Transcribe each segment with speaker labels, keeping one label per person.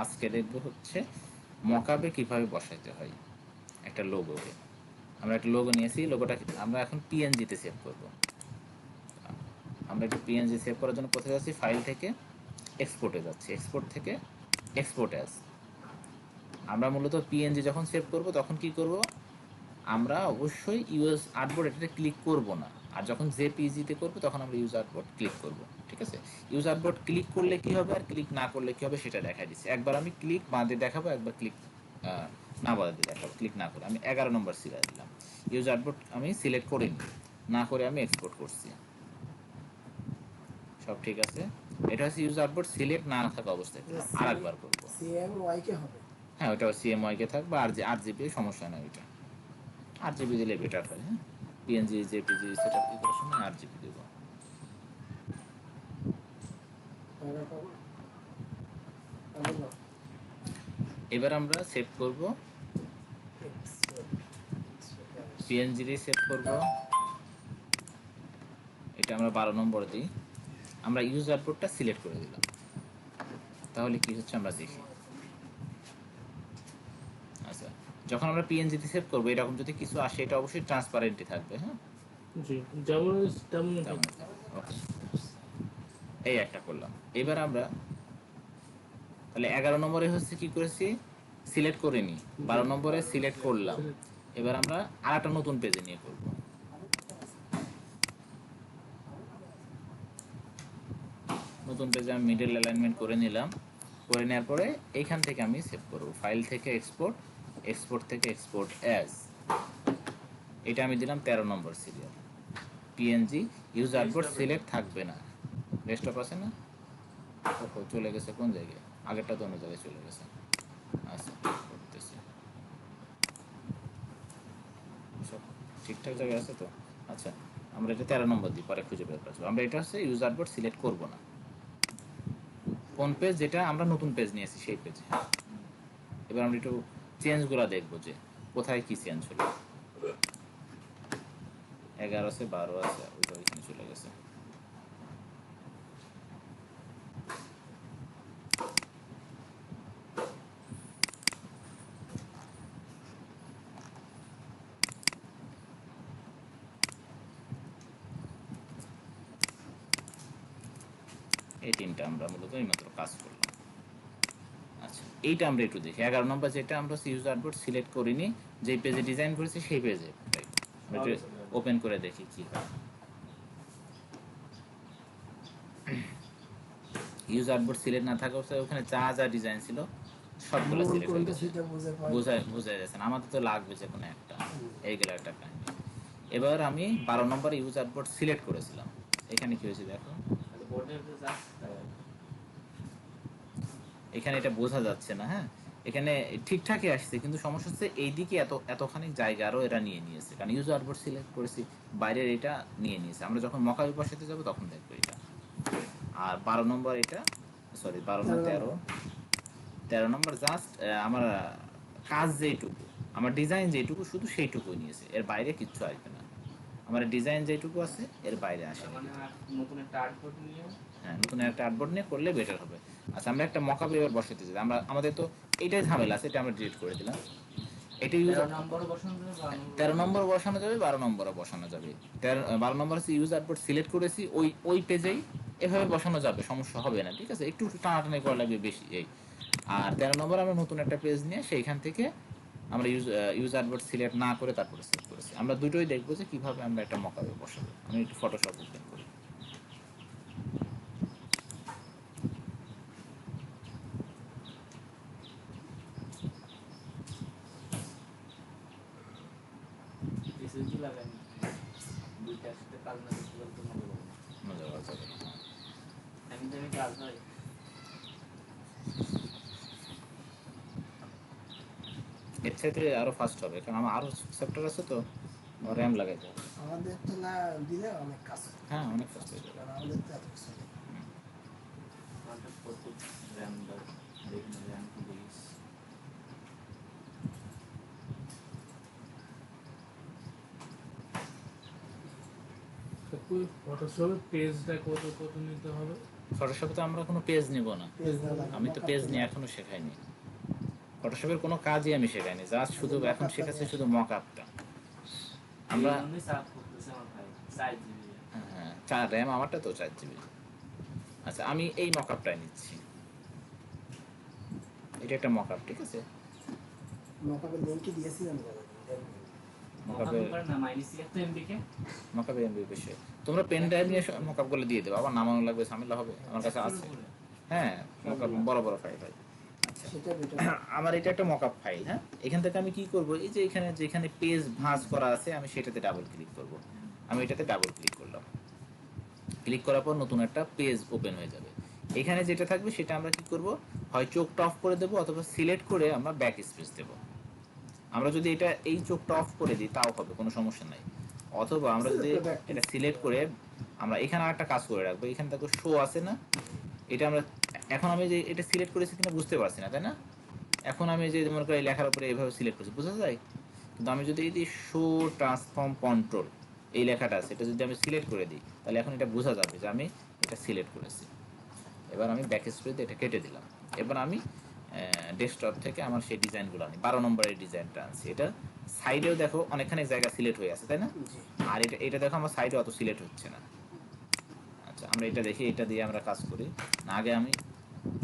Speaker 1: আজকে দেখব হচ্ছে মকআপে কিভাবে বসাতে হয় একটা লোগোকে। আমরা একটা লোগো নিয়েছি, লোগোটা আমরা এখন পিএনজিতে সেভ করব। আমরা একটু পিএনজি সেভ করার জন্য কোথায় যাচ্ছি, ফাইল থেকে এক্সপোর্টে যাচ্ছি, এক্সপোর্ট থেকে এক্সপোর্ট অ্যাজ। আমরা মূলত পিএনজি যখন সেভ করব তখন কি করব, আমরা অবশ্যই ইউএস আর্টবোর্ড এটাতে ক্লিক করব না। আর যখন জেপিইজিতে করব তখন আমরা ইউজ আর্টবোর্ড ক্লিক করব। ঠিক আছে, ইউজ আর্টবোর্ড ক্লিক করলে কি হবে আর ক্লিক না করলে কি হবে সেটা দেখাই দিচ্ছি। একবার আমি ক্লিক বাঁধে দেখাবো, একবার ক্লিক না বাঁধে দেখাবো। ক্লিক না করে আমি 11 নম্বর সিরিয়াল দিলাম। ইউজ আর্টবোর্ড আমি সিলেক্ট করিনি, না করে আমি এক্সপোর্ট করছি। সব ঠিক আছে। এটা হচ্ছে ইউজ আর্টবোর্ড সিলেক্ট না থাকা অবস্থায় করলাম। আর একবার করবো,
Speaker 2: সিএমওয়াই কে হবে।
Speaker 1: হ্যাঁ ওটা সিএমওয়াই কে থাকবে, আর যে 8 জিবি সমস্যা নাই, ওইটা 8 জিবি দিলে বেটার হয়। হ্যাঁ, পিএনজি জেপিজি সেটা কি করার সময় 8 জিবি দেবো। এবার আমরা সেভ করব, পিএনজি দিয়ে সেভ করব। এটা আমরা 12 নম্বর দিই। আমরা ইউজ আউটপুটটা সিলেক্ট করে দিলাম, তাহলে কি হচ্ছে আমরা দেখি। আচ্ছা, যখন আমরা পিএনজিতে সেভ করবো এরকম যদি কিছু আসে এটা অবশ্যই ট্রান্সপারেন্টই থাকবে। হ্যাঁ,
Speaker 3: যেমন
Speaker 1: ওকে, এই একটা করলাম। এবার আমরা তাহলে 11 নম্বরে হচ্ছে কি করেছি, সিলেক্ট করে নিই। 12 নম্বরে সিলেক্ট করলাম। এবার আমরা আর একটা নতুন পেজে নিয়ে করব। নতুন পেজে আমি মিডল অ্যালাইনমেন্ট করে নিলাম। করে নেওয়ার পরে এইখান থেকে আমি সেভ করব, ফাইল থেকে এক্সপোর্ট, এক্সপোর্ট থেকে এক্সপোর্ট অ্যাজ। এটা আমি দিলাম 13 নম্বর serial. PNG use artboard select থাকবে না, ডেস্কটপ আছে না, ওহো চলে গেছে কোন জায়গায়, আগেরটা তো অন্য জায়গায় চলে গেছে। আচ্ছা করতেছি, সব ঠিকঠাক জায়গায় আছে তো। আচ্ছা, আমরা এটা 13 নম্বর দিই, পরে খুঁজে বের করবো। আমরা এটা হচ্ছে ইউজ আর্টবোর্ড সিলেক্ট করব না, কোন পেজ, যেটা আমরা নতুন পেজ নিয়েছি সেই পেজে। এবার আমরা একটু চেঞ্জগুলো দেখবো যে কোথায় কি চেঞ্জ হলো। 11 আছে, 12 আছে, ওইটা ওইখানে চলে গেছে। এই তিনটা আমরা মূলত এইমাত্র কাজ করলাম। আচ্ছা, এইটা আমরা একটু দেখি। 11 নম্বর যেটা আমরা ইউজ আর্টবোর্ড সিলেক্ট করিনি, যে পেজে ডিজাইন করেছি সেই পেজে ওপেন করে দেখি কি হয়। ইউজ আর্টবোর্ড সিলেক্ট না থাকা অবস্থায় ওখানে যা যা ডিজাইন ছিল সবগুলো সিলেক্ট হয়ে গেছে। বোঝা যাচ্ছে না, আমাদের তো লাগবে যে কোনো একটা, এইগুলো একটা কাহিনী। এবার আমি 12 নম্বরে ইউজ আর্টবোর্ড সিলেক্ট করেছিলাম। এখানে কি হয়েছে দেখো, এখানে এটা বোঝা যাচ্ছে না। হ্যাঁ, এখানে ঠিকঠাকই আসছে, কিন্তু সমস্যা হচ্ছে এইদিকে এতখানি জায়গা আরও এরা নিয়ে নিয়েছে, কারণ ইউজ আর্টবোর্ড সিলেক্ট করেছি, বাইরের এটা নিয়ে নিয়েছে। আমরা যখন মকাবি বসাতে যাবো তখন দেখবো এটা। আর 12 নম্বর এটা, সরি 12 না 13 নম্বর জাস্ট আমার কাজ যেইটুকু, আমার ডিজাইন যেইটুকু শুধু সেইটুকুই নিয়েছে, এর বাইরে কিচ্ছু আসবে না। আমার ডিজাইন যেইটুকু আছে এর বাইরে আসে না।
Speaker 3: নতুন একটা আর্টবোর্ড নিয়ে,
Speaker 1: হ্যাঁ, নতুন একটা আর্টবোর্ড নিয়ে করলে বেটার হবে। আচ্ছা, আমরা একটা মকআপ এবার বসাতে চাই, আমাদের তো এইটাই ঝামেলা আছে, এটা আমরা ডিলিট করে দিলাম। এটা ইউজ 13 নম্বর বসানো যাবে, 12 নম্বরও বসানো যাবে। 12 নম্বর হচ্ছে ইউজ আর্টবোর্ড সিলেক্ট করেছি, ওই পেজেই এভাবে বসানো যাবে, সমস্যা হবে না। ঠিক আছে, একটু টানাটানি করা লাগবে বেশি এই। আর 13 নম্বর আমরা নতুন একটা পেজ নিয়ে সেইখান থেকে আমরা ইউজ আর্টবোর্ড সিলেক্ট না করে তারপরে সেভ করেছি। আমরা দুটোই দেখবো যে কিভাবে আমরা একটা মকআপে বসাবো। আমি একটু ফটোশপ ওপেন করি। এর সাথে আরো ফাস্ট হবে, কারণ আমার আরো সেক্টর আছে তো, র্যাম লাগাইতে হবে।
Speaker 2: আমাদের তো না দিলে অনেক কাজ,
Speaker 1: হ্যাঁ অনেক ফাস্ট হয়ে যাবে।
Speaker 2: আমাদের তো এত কিছু নেই।
Speaker 3: ফটোশপে পেজটা কত কত নিতে হবে?
Speaker 1: ফটোশপে তো আমরা কোনো পেজ নিব না,
Speaker 2: পেজ না লাগে,
Speaker 1: আমি তো
Speaker 2: mock-up
Speaker 1: পেজ
Speaker 2: তো
Speaker 1: নিয়ে
Speaker 2: লাগে।
Speaker 1: এখনো শেখাইনি। ফটোশপের কোনো কাজই আমি শেখাইনি, জাস্ট শুধু
Speaker 2: mock-up
Speaker 1: এখন
Speaker 2: টা
Speaker 1: শেখাচ্ছি
Speaker 2: নিয়ে
Speaker 1: শুধু
Speaker 2: আসি।
Speaker 1: মক আপটা। আমরা
Speaker 3: এই জন্যই সার্চ করতেছে আমার ভাই 4 GB।
Speaker 1: হ্যাঁ, 4 র্যাম, আমারটা তো 4 GB। আচ্ছা, আমি এই মক আপটাই নিচ্ছি, এটা একটা মক আপ, ঠিক আছে।
Speaker 2: mock-up-এর link কি দিয়েছিলেন দাদা?
Speaker 1: মক
Speaker 3: মক
Speaker 1: আপের
Speaker 3: আপ না মাইনাস একটা এমবি কে।
Speaker 1: মক আপের এমবি বিষয় তোমরা পেন ড্রাইভ নিয়ে মক আপগুলো দিয়ে দেবো, আবার নামানো লাগবে, ঝামেলা হবে, আমার কাছে আছে। হ্যাঁ, মক আপ বড় বড় ফাইল হয়। আচ্ছা,
Speaker 2: সেটা better।
Speaker 1: আমার এটা একটা মক আপ ফাইল। হ্যাঁ, এখান থেকে আমি কি করব, এই যে এখানে যেখানে পেজ ভাঁজ করা আছে আমি সেটাতে ডাবল ক্লিক করব। আমি এটাতে ডাবল ক্লিক করলাম, ক্লিক করার পর নতুন একটা পেজ ওপেন হয়ে যাবে। এখানে যেটা থাকবে সেটা আমরা কি করব, হয় চোখটা অফ করে দেবো অথবা সিলেক্ট করে আমরা ব্যাক স্পেস দেবো। আমরা যদি এটা এই চোখটা অফ করে দিই তাও হবে, কোনো সমস্যা নাই। অথবা আমরা যদি
Speaker 2: Select back
Speaker 1: এটা
Speaker 2: to-
Speaker 1: সিলেক্ট করে আমরা এখানে আরেকটা কাজ করে রাখবো, এখানে দেখো শো আছে না, এটা আমরা এখন আমি যে এটা সিলেক্ট করেছি কিনা বুঝতে পারছি না, তাই না? এখন আমি যে মনে করি লেখার উপরে এইভাবে সিলেক্ট করছি, বোঝা যায়? কিন্তু আমি যদি এই যে শো ট্রান্সফর্ম কন্ট্রোল এই লেখাটা আছে, এটা যদি আমি সিলেক্ট করে দিই তাহলে এখন এটা বোঝা যাবে যে আমি এটা সিলেক্ট করেছি। এবার আমি ব্যাক স্পেস দিয়ে এটা কেটে দিলাম। এবার আমি ডেস্কটপ থেকে আমার সেই ডিজাইনগুলো আনি, 12 নম্বরের ডিজাইনটা আনছি। এটা সাইডেও দেখো অনেকখানি জায়গা সিলেক্ট হয়ে আছে, তাই না?
Speaker 2: জি।
Speaker 1: আর এটা এটা দেখো আমার সাইডে অত সিলেক্ট হচ্ছে না। আচ্ছা, আমরা এটা দেখি, এটা দিয়ে আমরা কাজ করি না, আগে আমি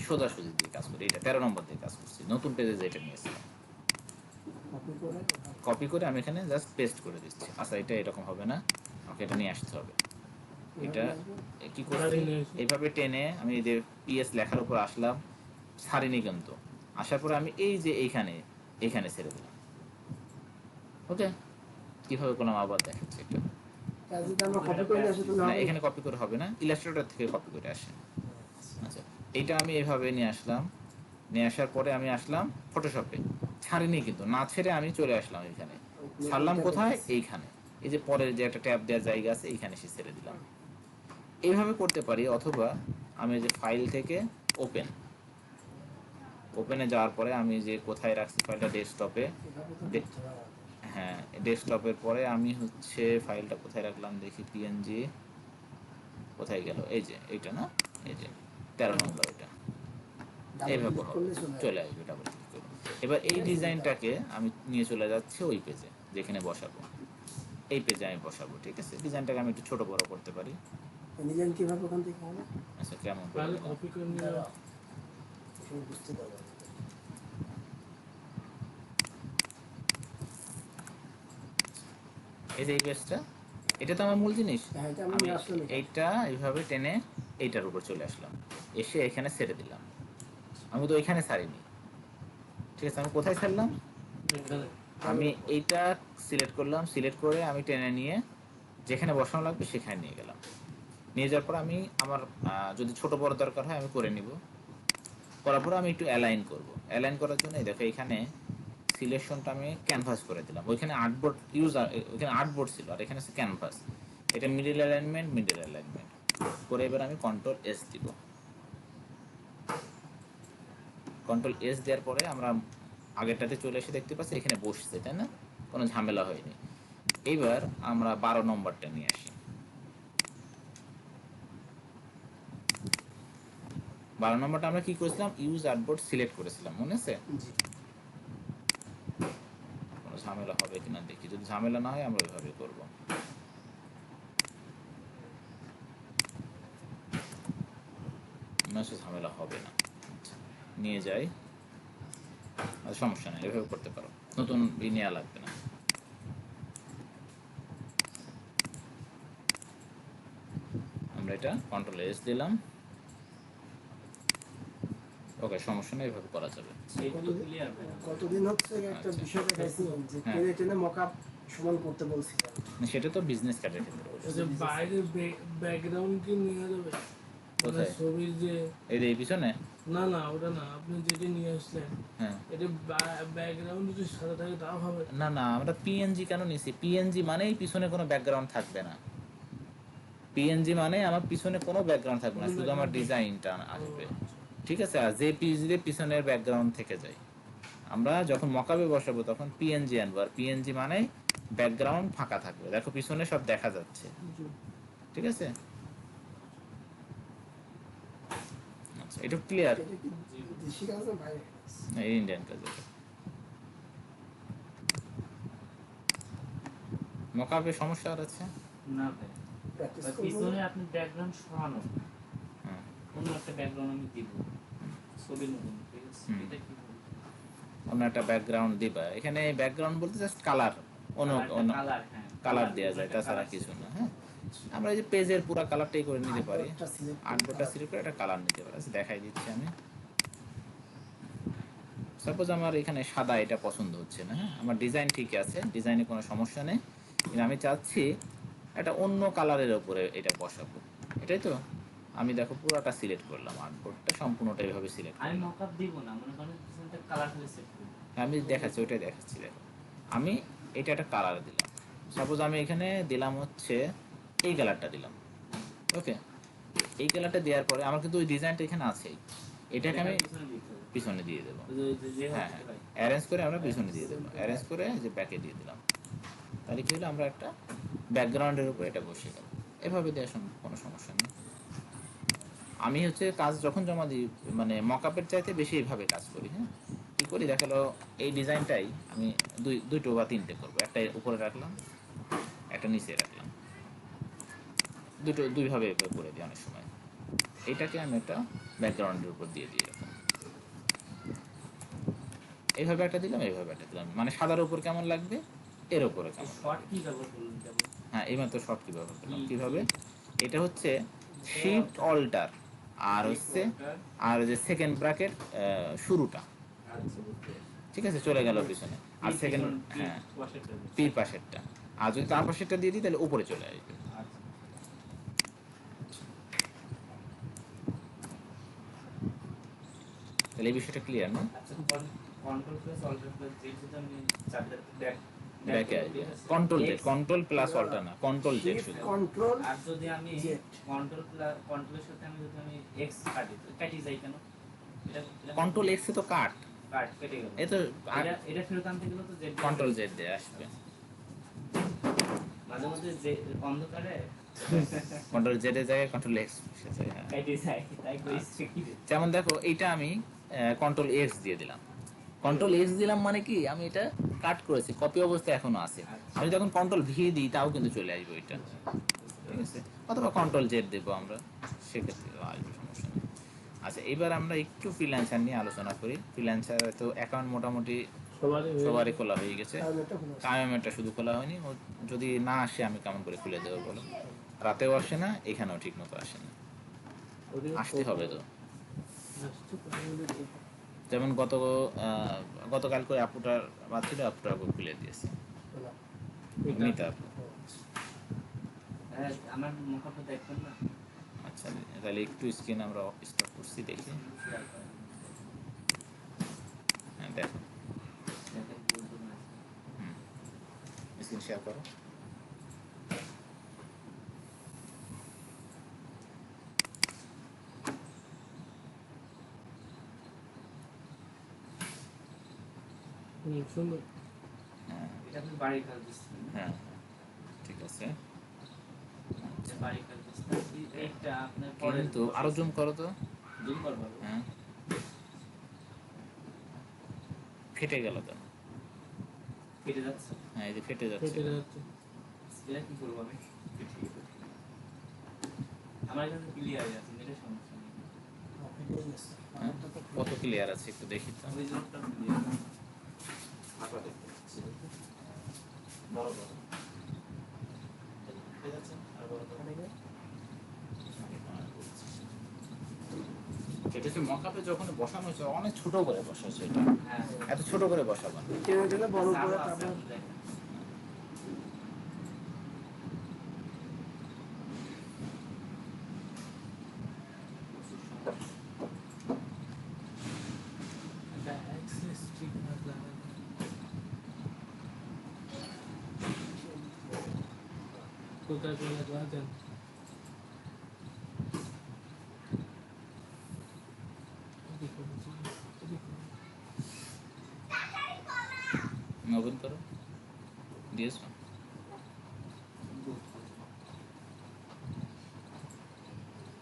Speaker 1: সোজাসুজি দিয়ে কাজ করি। এটা 13 নম্বর দিয়ে কাজ করছি, নতুন পেজে যেটা নিয়েছিলাম।
Speaker 2: Copy করে
Speaker 1: কপি করে আমি এখানে জাস্ট পেস্ট করে দিচ্ছি। আচ্ছা, এটা এরকম হবে না, আমাকে এটা নিয়ে আসতে হবে। এটা কি করছি, এইভাবে টেনে আমি এই যে পিএস লেখার উপর আসলাম, ছাড়িনি কিন্তু। আসার পরে আমি এই যে এইখানে এইখানে ছেড়ে দিলাম। ওকে, কিভাবে করলাম আবার দেখাচ্ছি এটা।
Speaker 2: কাজ যদি আমরা copy করে নিয়ে আসি তাহলে
Speaker 1: না,
Speaker 2: হবে?
Speaker 1: এখানে কপি করে হবে না, ইলাস্ট্রেটর থেকে কপি করে আসে। আচ্ছা, এইটা আমি এভাবে নিয়ে আসলাম, নিয়ে আসার পরে আমি আসলাম ফটোশপে, ছাড়িনি কিন্তু, না ছেড়ে আমি চলে আসলাম এখানে। ছাড়লাম কোথায়? এইখানে, এই যে পরের যে একটা ট্যাব দেওয়ার জায়গা আছে এইখানে এসে ছেড়ে দিলাম। এইভাবে করতে পারি, অথবা আমি যে ফাইল থেকে ওপেন, ওপেনে যাওয়ার পরে আমি যে কোথায় রাখছি ফাইলটা, ডেস্কটপে।
Speaker 2: এভাবে তো
Speaker 1: দে-
Speaker 2: করতে হবে।
Speaker 1: হ্যাঁ, ডেস্কটপের পরে আমি হচ্ছে ফাইলটা কোথায় রাখলাম দেখি, পিএনজি কোথায় গেল, এই যে এইটা না, এই যে 13 নম্বর, এটা
Speaker 2: Double
Speaker 1: এইভাবে
Speaker 2: click
Speaker 1: হবে,
Speaker 2: করলে
Speaker 1: চলে আসবে ডাবল ক্লিক করে। এবার এই ডিজাইনটাকে আমি নিয়ে চলে যাচ্ছি ওই পেজে যেখানে বসাবো, এই পেজে আমি বসাবো, ঠিক আছে। ডিজাইনটাকে আমি একটু ছোট বড় করতে পারি।
Speaker 2: ডিজাইন কিভাবে ওখান থেকে হবে?
Speaker 1: আচ্ছা, কেমন করে
Speaker 3: তাহলে
Speaker 1: দিলাম?
Speaker 3: কপি করে নিয়ে
Speaker 2: দাঁড়াও। এখানে বুঝতে দাও।
Speaker 1: এই যে এই পেজটা, এটা তো আমার মূল জিনিস।
Speaker 2: হ্যাঁ, এটা আমি
Speaker 1: আমি
Speaker 2: আসলাম এখানে।
Speaker 1: এইটা এইভাবে টেনে এইটার উপর চলে আসলাম, এসে এখানে ছেড়ে দিলাম। আমি তো এখানে ছাড়িনি, ঠিক আছে। আমি কোথায় ছাড়লাম?
Speaker 3: এখানে।
Speaker 1: আমি এইটা সিলেক্ট করলাম, সিলেক্ট করে আমি টেনে নিয়ে যেখানে বসানো লাগবে সেখানে নিয়ে গেলাম। নিয়ে যাওয়ার পর আমি আমার যদি ছোট বড় দরকার হয় আমি করে নিব। করার পর আমি একটু অ্যালাইন করব। অ্যালাইন করার জন্য এই দেখো এখানে সিলেকশনটা আমি ক্যানভাস করে দিলাম। ওইখানে আর্টবোর্ড ওইখানে আর্টবোর্ড ছিল, আর এখানে আছে ক্যানভাস। এটা মিডল অ্যালাইনমেন্ট করে এবার আমি কন্ট্রোল এস দিব। কন্ট্রোল এস দেওয়ার পরে আমরা আগেরটাতে চলে এসে দেখতে পাচ্ছি এখানে বসছে, তাই না? কোনো ঝামেলা হয়নি। এইবার আমরা 12 নম্বরটা নিয়ে আসি। 12 নম্বরটা আমরা কি করেছিলাম, ইউজ আর্টবোর্ড সিলেক্ট করেছিলাম, মনে আছে?
Speaker 2: জি।
Speaker 1: কোনো ঝামেলা হবে কিনা দেখি, যদি ঝামেলা না হয় আমরা ওইভাবে করব। মনে ঝামেলা হবে না। আচ্ছা, নিয়ে যাই, আর সমস্যা নেই, এভাবে করতে পারো, নতুন নেওয়া লাগবে না। আমরা এটা কন্ট্রোল এস দিলাম। ওকে, সমস্যা নেই, এভাবে করা যাবে।
Speaker 3: সেইগুলো ক্লিয়ার ভাই।
Speaker 2: কতদিন হচ্ছে একটা
Speaker 1: আচ্ছা।
Speaker 2: বিষয় দেখাইছি যে
Speaker 1: হ্যাঁ।
Speaker 2: টেনে টেনে মকআপ সমান করতে বলছিলাম।
Speaker 1: না, সেটা তো বিজনেস কার্ডের ক্ষেত্রে বলছি।
Speaker 3: আচ্ছা, বাইরে ব্যাকগ্রাউন্ড কি নিয়ে যাবে? মানে
Speaker 1: কোথায়?
Speaker 3: ছবির যে,
Speaker 1: এই যে এই পিছনে।
Speaker 3: না না ওটা না, আপনি যেটা নিয়ে আসলেন
Speaker 1: হ্যাঁ,
Speaker 3: এটা ব্যাকগ্রাউন্ড যদি সাদা থাকে তাও হবে?
Speaker 1: না না, আমরা পিএনজি কেন নিছি? পিএনজি মানেই পিছনে কোনো ব্যাকগ্রাউন্ড থাকবে না। পিএনজি মানে আমার পিছনে কোনো ব্যাকগ্রাউন্ড থাকবে না, শুধু আমার ডিজাইনটা আসবে, ঠিক আছে। আর যে পিএনজি পিছনের ব্যাকগ্রাউন্ড থেকে যায়, আমরা যখন মকাবে বসাবো তখন পিএনজি আনবো। আর পিএনজি মানে ব্যাকগ্রাউন্ড ফাঁকা থাকবে, দেখো পিছনে সব দেখা যাচ্ছে, ঠিক আছে। এটা ক্লিয়ার?
Speaker 2: এটা কি দেশি কাজ না বাইরে কাজ?
Speaker 1: এই ইন্ডিয়ান কাজ এটা। মকআপে সমস্যা আর আছে?
Speaker 4: না ভাই,
Speaker 2: প্র্যাকটিস
Speaker 4: বা
Speaker 2: করবো
Speaker 4: পিছনে আপনি ব্যাকগ্রাউন্ড সরানো,
Speaker 1: হুম।
Speaker 4: অন্য একটা ব্যাকগ্রাউন্ড আমি দিব ছবির মতন, ঠিক আছে?
Speaker 1: হুম।
Speaker 4: এটা কি বলবো?
Speaker 1: অন্য একটা ব্যাকগ্রাউন্ড দিবা। এখানে ব্যাকগ্রাউন্ড বলতে জাস্ট কালার, অন্য অন্য
Speaker 4: কালার, হ্যাঁ
Speaker 1: কালার দেওয়া যায়, তাছাড়া কিছু না। হ্যাঁ, আমরা এই যে পেজের পুরো কালারটাই করে নিতে পারি।
Speaker 2: আর্টবোর্ডটা সিলেক্ট করে
Speaker 1: আর্টবোর্ডটা সিলেক্ট করে একটা কালার নিতে পারি। আচ্ছা, দেখাই দিচ্ছি আমি। সাপোজ আমার এখানে সাদা, এটা পছন্দ হচ্ছে না। হ্যাঁ, আমার ডিজাইন ঠিক আছে, ডিজাইনে কোনো সমস্যা নেই, কিন্তু আমি চাচ্ছি একটা অন্য কালারের ওপরে এটা বসাবো, এটাই তো। আমি দেখো পুরোটা সিলেক্ট করলাম, আর্টবোর্ডটা সম্পূর্ণটা এইভাবে সিলেক্ট
Speaker 4: আমি
Speaker 1: করলাম।
Speaker 4: মকআপ দিব না, মনে করেন পিছনটা কালার হলে সেট করব।
Speaker 1: আমি দেখাচ্ছি, ওইটাই দেখাচ্ছি। দেখো, আমি এটা একটা কালার দিলাম। সাপোজ আমি এখানে দিলাম হচ্ছে এই কালারটা দিলাম। ওকে, এই কালারটা দেওয়ার পরে আমার কিন্তু ওই ডিজাইনটা এখানে আছেই, এটাকে আমি
Speaker 4: পিছনে দিতে হবে।
Speaker 1: পিছনে দিয়ে দেবো।
Speaker 4: ওই যে
Speaker 1: হ্যাঁ
Speaker 4: হচ্ছে ভাই,
Speaker 1: অ্যারেঞ্জ করে আমরা পিছনে দিয়ে দেবো, অ্যারেঞ্জ করে যে ব্যাকে দিয়ে দিলাম। তাহলে কি হলো, আমরা একটা ব্যাকগ্রাউন্ডের উপর এটা বসে গেল। এভাবে দেওয়ার কোনো সমস্যা নেই। আমি হচ্ছে কাজ যখন জমা দিই, মানে মকআপের চাইতে বেশি এইভাবে কাজ করি। হ্যাঁ, কী করি দেখালো, এই ডিজাইনটাই আমি দুটো বা তিনটে করবো। একটা উপরে রাখলাম, একটা নিচে রাখলাম, দুইভাবে করে দিই অনেক সময়। এইটাকে আমি একটা ব্যাকগ্রাউন্ডের উপর দিয়ে দিই এরকম। এইভাবে একটা দিলাম, এইভাবে একটা দিলাম, মানে সাদার উপর কেমন লাগবে, এর উপরে কেমন
Speaker 4: শর্ট
Speaker 1: লাগবে।
Speaker 4: কি ব্যবহার করলেন কেবল?
Speaker 1: হ্যাঁ, এইমাত্র শর্ট কি ব্যবহার করলাম।
Speaker 4: কি?
Speaker 1: কীভাবে, এটা হচ্ছে শিফট অল্টার, আর হচ্ছে আর যে সেকেন্ড ব্র্যাকেট শুরুটা,
Speaker 4: আচ্ছা, বুঝতে পেরেছি।
Speaker 1: ঠিক আছে, চলে গেল পিছনে। আর সেকেন্ড,
Speaker 4: পিছন,
Speaker 1: হ্যাঁ,
Speaker 4: পাশেরটা দিচ্ছি।
Speaker 1: পির পাশেরটা। আর যদি তার পাশেরটা দিয়ে দিই তাহলে উপরে চলে আসবে।
Speaker 4: আচ্ছা।
Speaker 1: তাহলে এই বিষয়টা ক্লিয়ার না?
Speaker 4: আচ্ছা, control plus alt plus Z যদি আমি চাপতে
Speaker 1: ব্যাকে আসবে কন্ট্রোল প্লাস অল্টার না, কন্ট্রোল জেড শুধু।
Speaker 2: কন্ট্রোল
Speaker 4: আর যদি আমি
Speaker 2: Z
Speaker 4: কন্ট্রোলের সাথে আমি যদি আমি এক্স কাটি যাই কেন? এটা
Speaker 1: কন্ট্রোল এক্স এ তো কাট,
Speaker 4: কেটে গেল।
Speaker 1: এ তো
Speaker 4: এটা ফেরত আনতে গেলে তো জেড
Speaker 1: কন্ট্রোল জেড দিয়ে আসবে।
Speaker 4: মাঝে মধ্যে যে অন্ধকারে
Speaker 1: কন্ট্রোল জেড এর জায়গায় কন্ট্রোল এক্স বসে যায়। হ্যাঁ,
Speaker 4: কাটি যায়, তাই কইছি কি রে?
Speaker 1: যেমন দেখো, এইটা আমি কন্ট্রোল এক্স দিয়ে দিলাম। কন্ট্রোল এক্স দিলাম মানে কি, আমি এটা কাট করেছি, কপি অবস্থায় এখনো আছে। আমি যখন কন্ট্রোল ভি দিই তাও কিন্তু চলে আসবে ওইটা, ঠিক আছে। অথবা কন্ট্রোল জেড দেবো আমরা, সেক্ষেত্রে আসবে, সমস্যা নেই। আচ্ছা, এবার আমরা একটু ফ্রিল্যান্সার নিয়ে আলোচনা করি। ফ্রিল্যান্সার তো অ্যাকাউন্ট মোটামুটি সবারই খোলা হয়ে গেছে,
Speaker 2: কারণটা হলো
Speaker 1: কামেমেরটা শুধু খোলা হয়নি। ও যদি না আসে আমি কেমন করে খুলে দেবো বলো? রাতেও আসে না, এখানেও ঠিক মতো আসে না, আসতে হবে তো। যেমন গতকাল করে আপুটার বাদ ছিল, আপুটা খুলে দিয়েছে, মিতা আপু।
Speaker 4: হ্যাঁ, আমার মুখটা দেখবেন না?
Speaker 1: আচ্ছা, তাহলে একটু স্ক্রিন আমরা স্টপ করছি, দেখি। হ্যাঁ, দেখো,
Speaker 4: দেখেন বলতে না।
Speaker 1: স্ক্রিন শেয়ার করো।
Speaker 3: সুন্দর।
Speaker 1: হ্যাঁ
Speaker 4: এটা আপনি বাড়ির কাজ দিচ্ছেন না?
Speaker 1: হ্যাঁ, ঠিক আছে।
Speaker 4: এটা বাড়ির কাজ দিচ্ছেন। এইটা আপনার পরে
Speaker 1: কিন্তু আরো জুম করো তো।
Speaker 4: জুম করবো।
Speaker 1: হ্যাঁ, ফেটে গেল তো।
Speaker 4: কেটে যাচ্ছে।
Speaker 1: হ্যাঁ, এই যে ফেটে যাচ্ছে।
Speaker 3: কেটে যাচ্ছে।
Speaker 4: এটা কি করবো আমি? আমার কাছে ক্লিয়ার আছে, এটা সমস্যা নেই।
Speaker 1: হ্যাঁ, কত ক্লিয়ার আছে একটু দেখি তো।
Speaker 4: ওই জোনটা ক্লিয়ার।
Speaker 1: আঁকা দেখতে পাচ্ছি, বড় বড় ঠিক আছে। আর বড় তো এটা হচ্ছে মকআপে যখন বসানো হয়েছে অনেক ছোট করে বসাচ্ছে, এটা
Speaker 4: হ্যাঁ,
Speaker 1: এত ছোট করে বসাবো না।
Speaker 2: টেনে টেনে বড় করে
Speaker 4: আছে,
Speaker 2: তারপর
Speaker 4: দেখেন।
Speaker 3: একটা অ্যাক্সেস ঠিক না লাগানো। কোথায় কোথায় লাগান?
Speaker 1: ওপেন করো, দিয়েছো।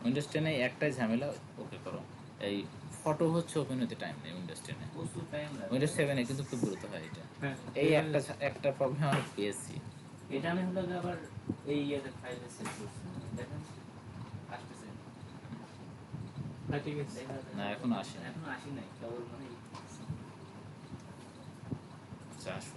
Speaker 1: উইন্ডোজ 10 একটাই ঝামেলা, ওকে করো। এই ফটো হচ্ছে ওপেন হতে টাইম নেই উইন্ডোজ 10 এ।
Speaker 4: প্রচুর টাইম লাগে।
Speaker 1: উইন্ডোজ 7 এ কিন্তু খুব দ্রুত হয় এটা।
Speaker 3: হ্যাঁ
Speaker 1: এই একটা প্রবলেম আমি পেয়েছি।
Speaker 4: এটা আমি হলো যে আবার এই ইয়েতে ফাইলে সেভ করছি দেখেন আসতেছে
Speaker 3: হ্যাঁ ঠিক আছে।
Speaker 4: দেখা যায়
Speaker 1: না, এখনো আসে নাই।
Speaker 4: এখনো আসি নাই কেবল মানে
Speaker 1: আচ্ছা আসো।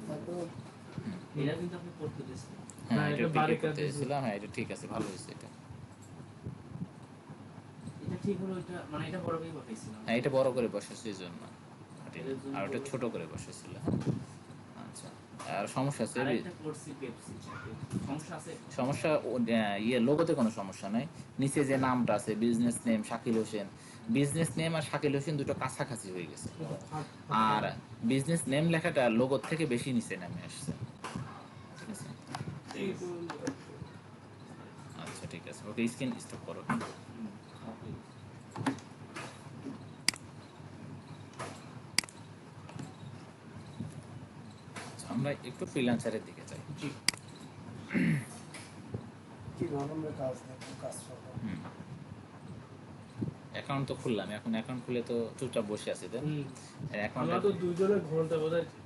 Speaker 2: তারপর
Speaker 4: এটা কিন্তু আপনি করতে দিচ্ছেন
Speaker 1: হ্যাঁ
Speaker 3: হ্যাঁ,
Speaker 1: এটা
Speaker 3: এটা
Speaker 1: ঠিক
Speaker 3: বাড়ি
Speaker 1: করতে
Speaker 3: কাজ
Speaker 1: এসেছিলাম, হ্যাঁ এটা ঠিক আছে, ভালো হয়েছে এটা।
Speaker 4: এটা ঠিক হলো এটা মানে এটা বড় করে পাঠাইছিলাম
Speaker 1: হ্যাঁ এটা বড় করে বসেছে এই জন্য, আর ওটা ছোট করে বসেছিল। আচ্ছা, আর সমস্যা আছে?
Speaker 4: আরেকটা করছি পেপসি সমস্যা আছে
Speaker 1: সমস্যা ইয়ে লোগোতে কোনো সমস্যা নাই। নিচে যে নামটা আছে business name Shakil Hossain, business name আর শাকিল হোসেন দুটো কাছাকাছি হয়ে গেছে, আর বিজনেস নেম লেখাটা লোগো থেকে বেশি নিচে নামে আসছে। ঠিক আছে, আচ্ছা ঠিক আছে, ওকে স্ক্রিন স্টপ করো।
Speaker 4: okay.
Speaker 1: আচ্ছা, আমরা একটু ফ্রিল্যান্সারের দিকে যাই।
Speaker 3: জি
Speaker 2: কিভাবে আমরা কাজ দেখবো, কাজ করবো।
Speaker 1: অ্যাকাউন্ট তো খুললাম, এখন অ্যাকাউন্ট খুলে তো চুপচাপ বসে আছি তো। অ্যাকাউন্ট
Speaker 3: আমরা তো দুইজনে ঘন্টা বাজাইছি,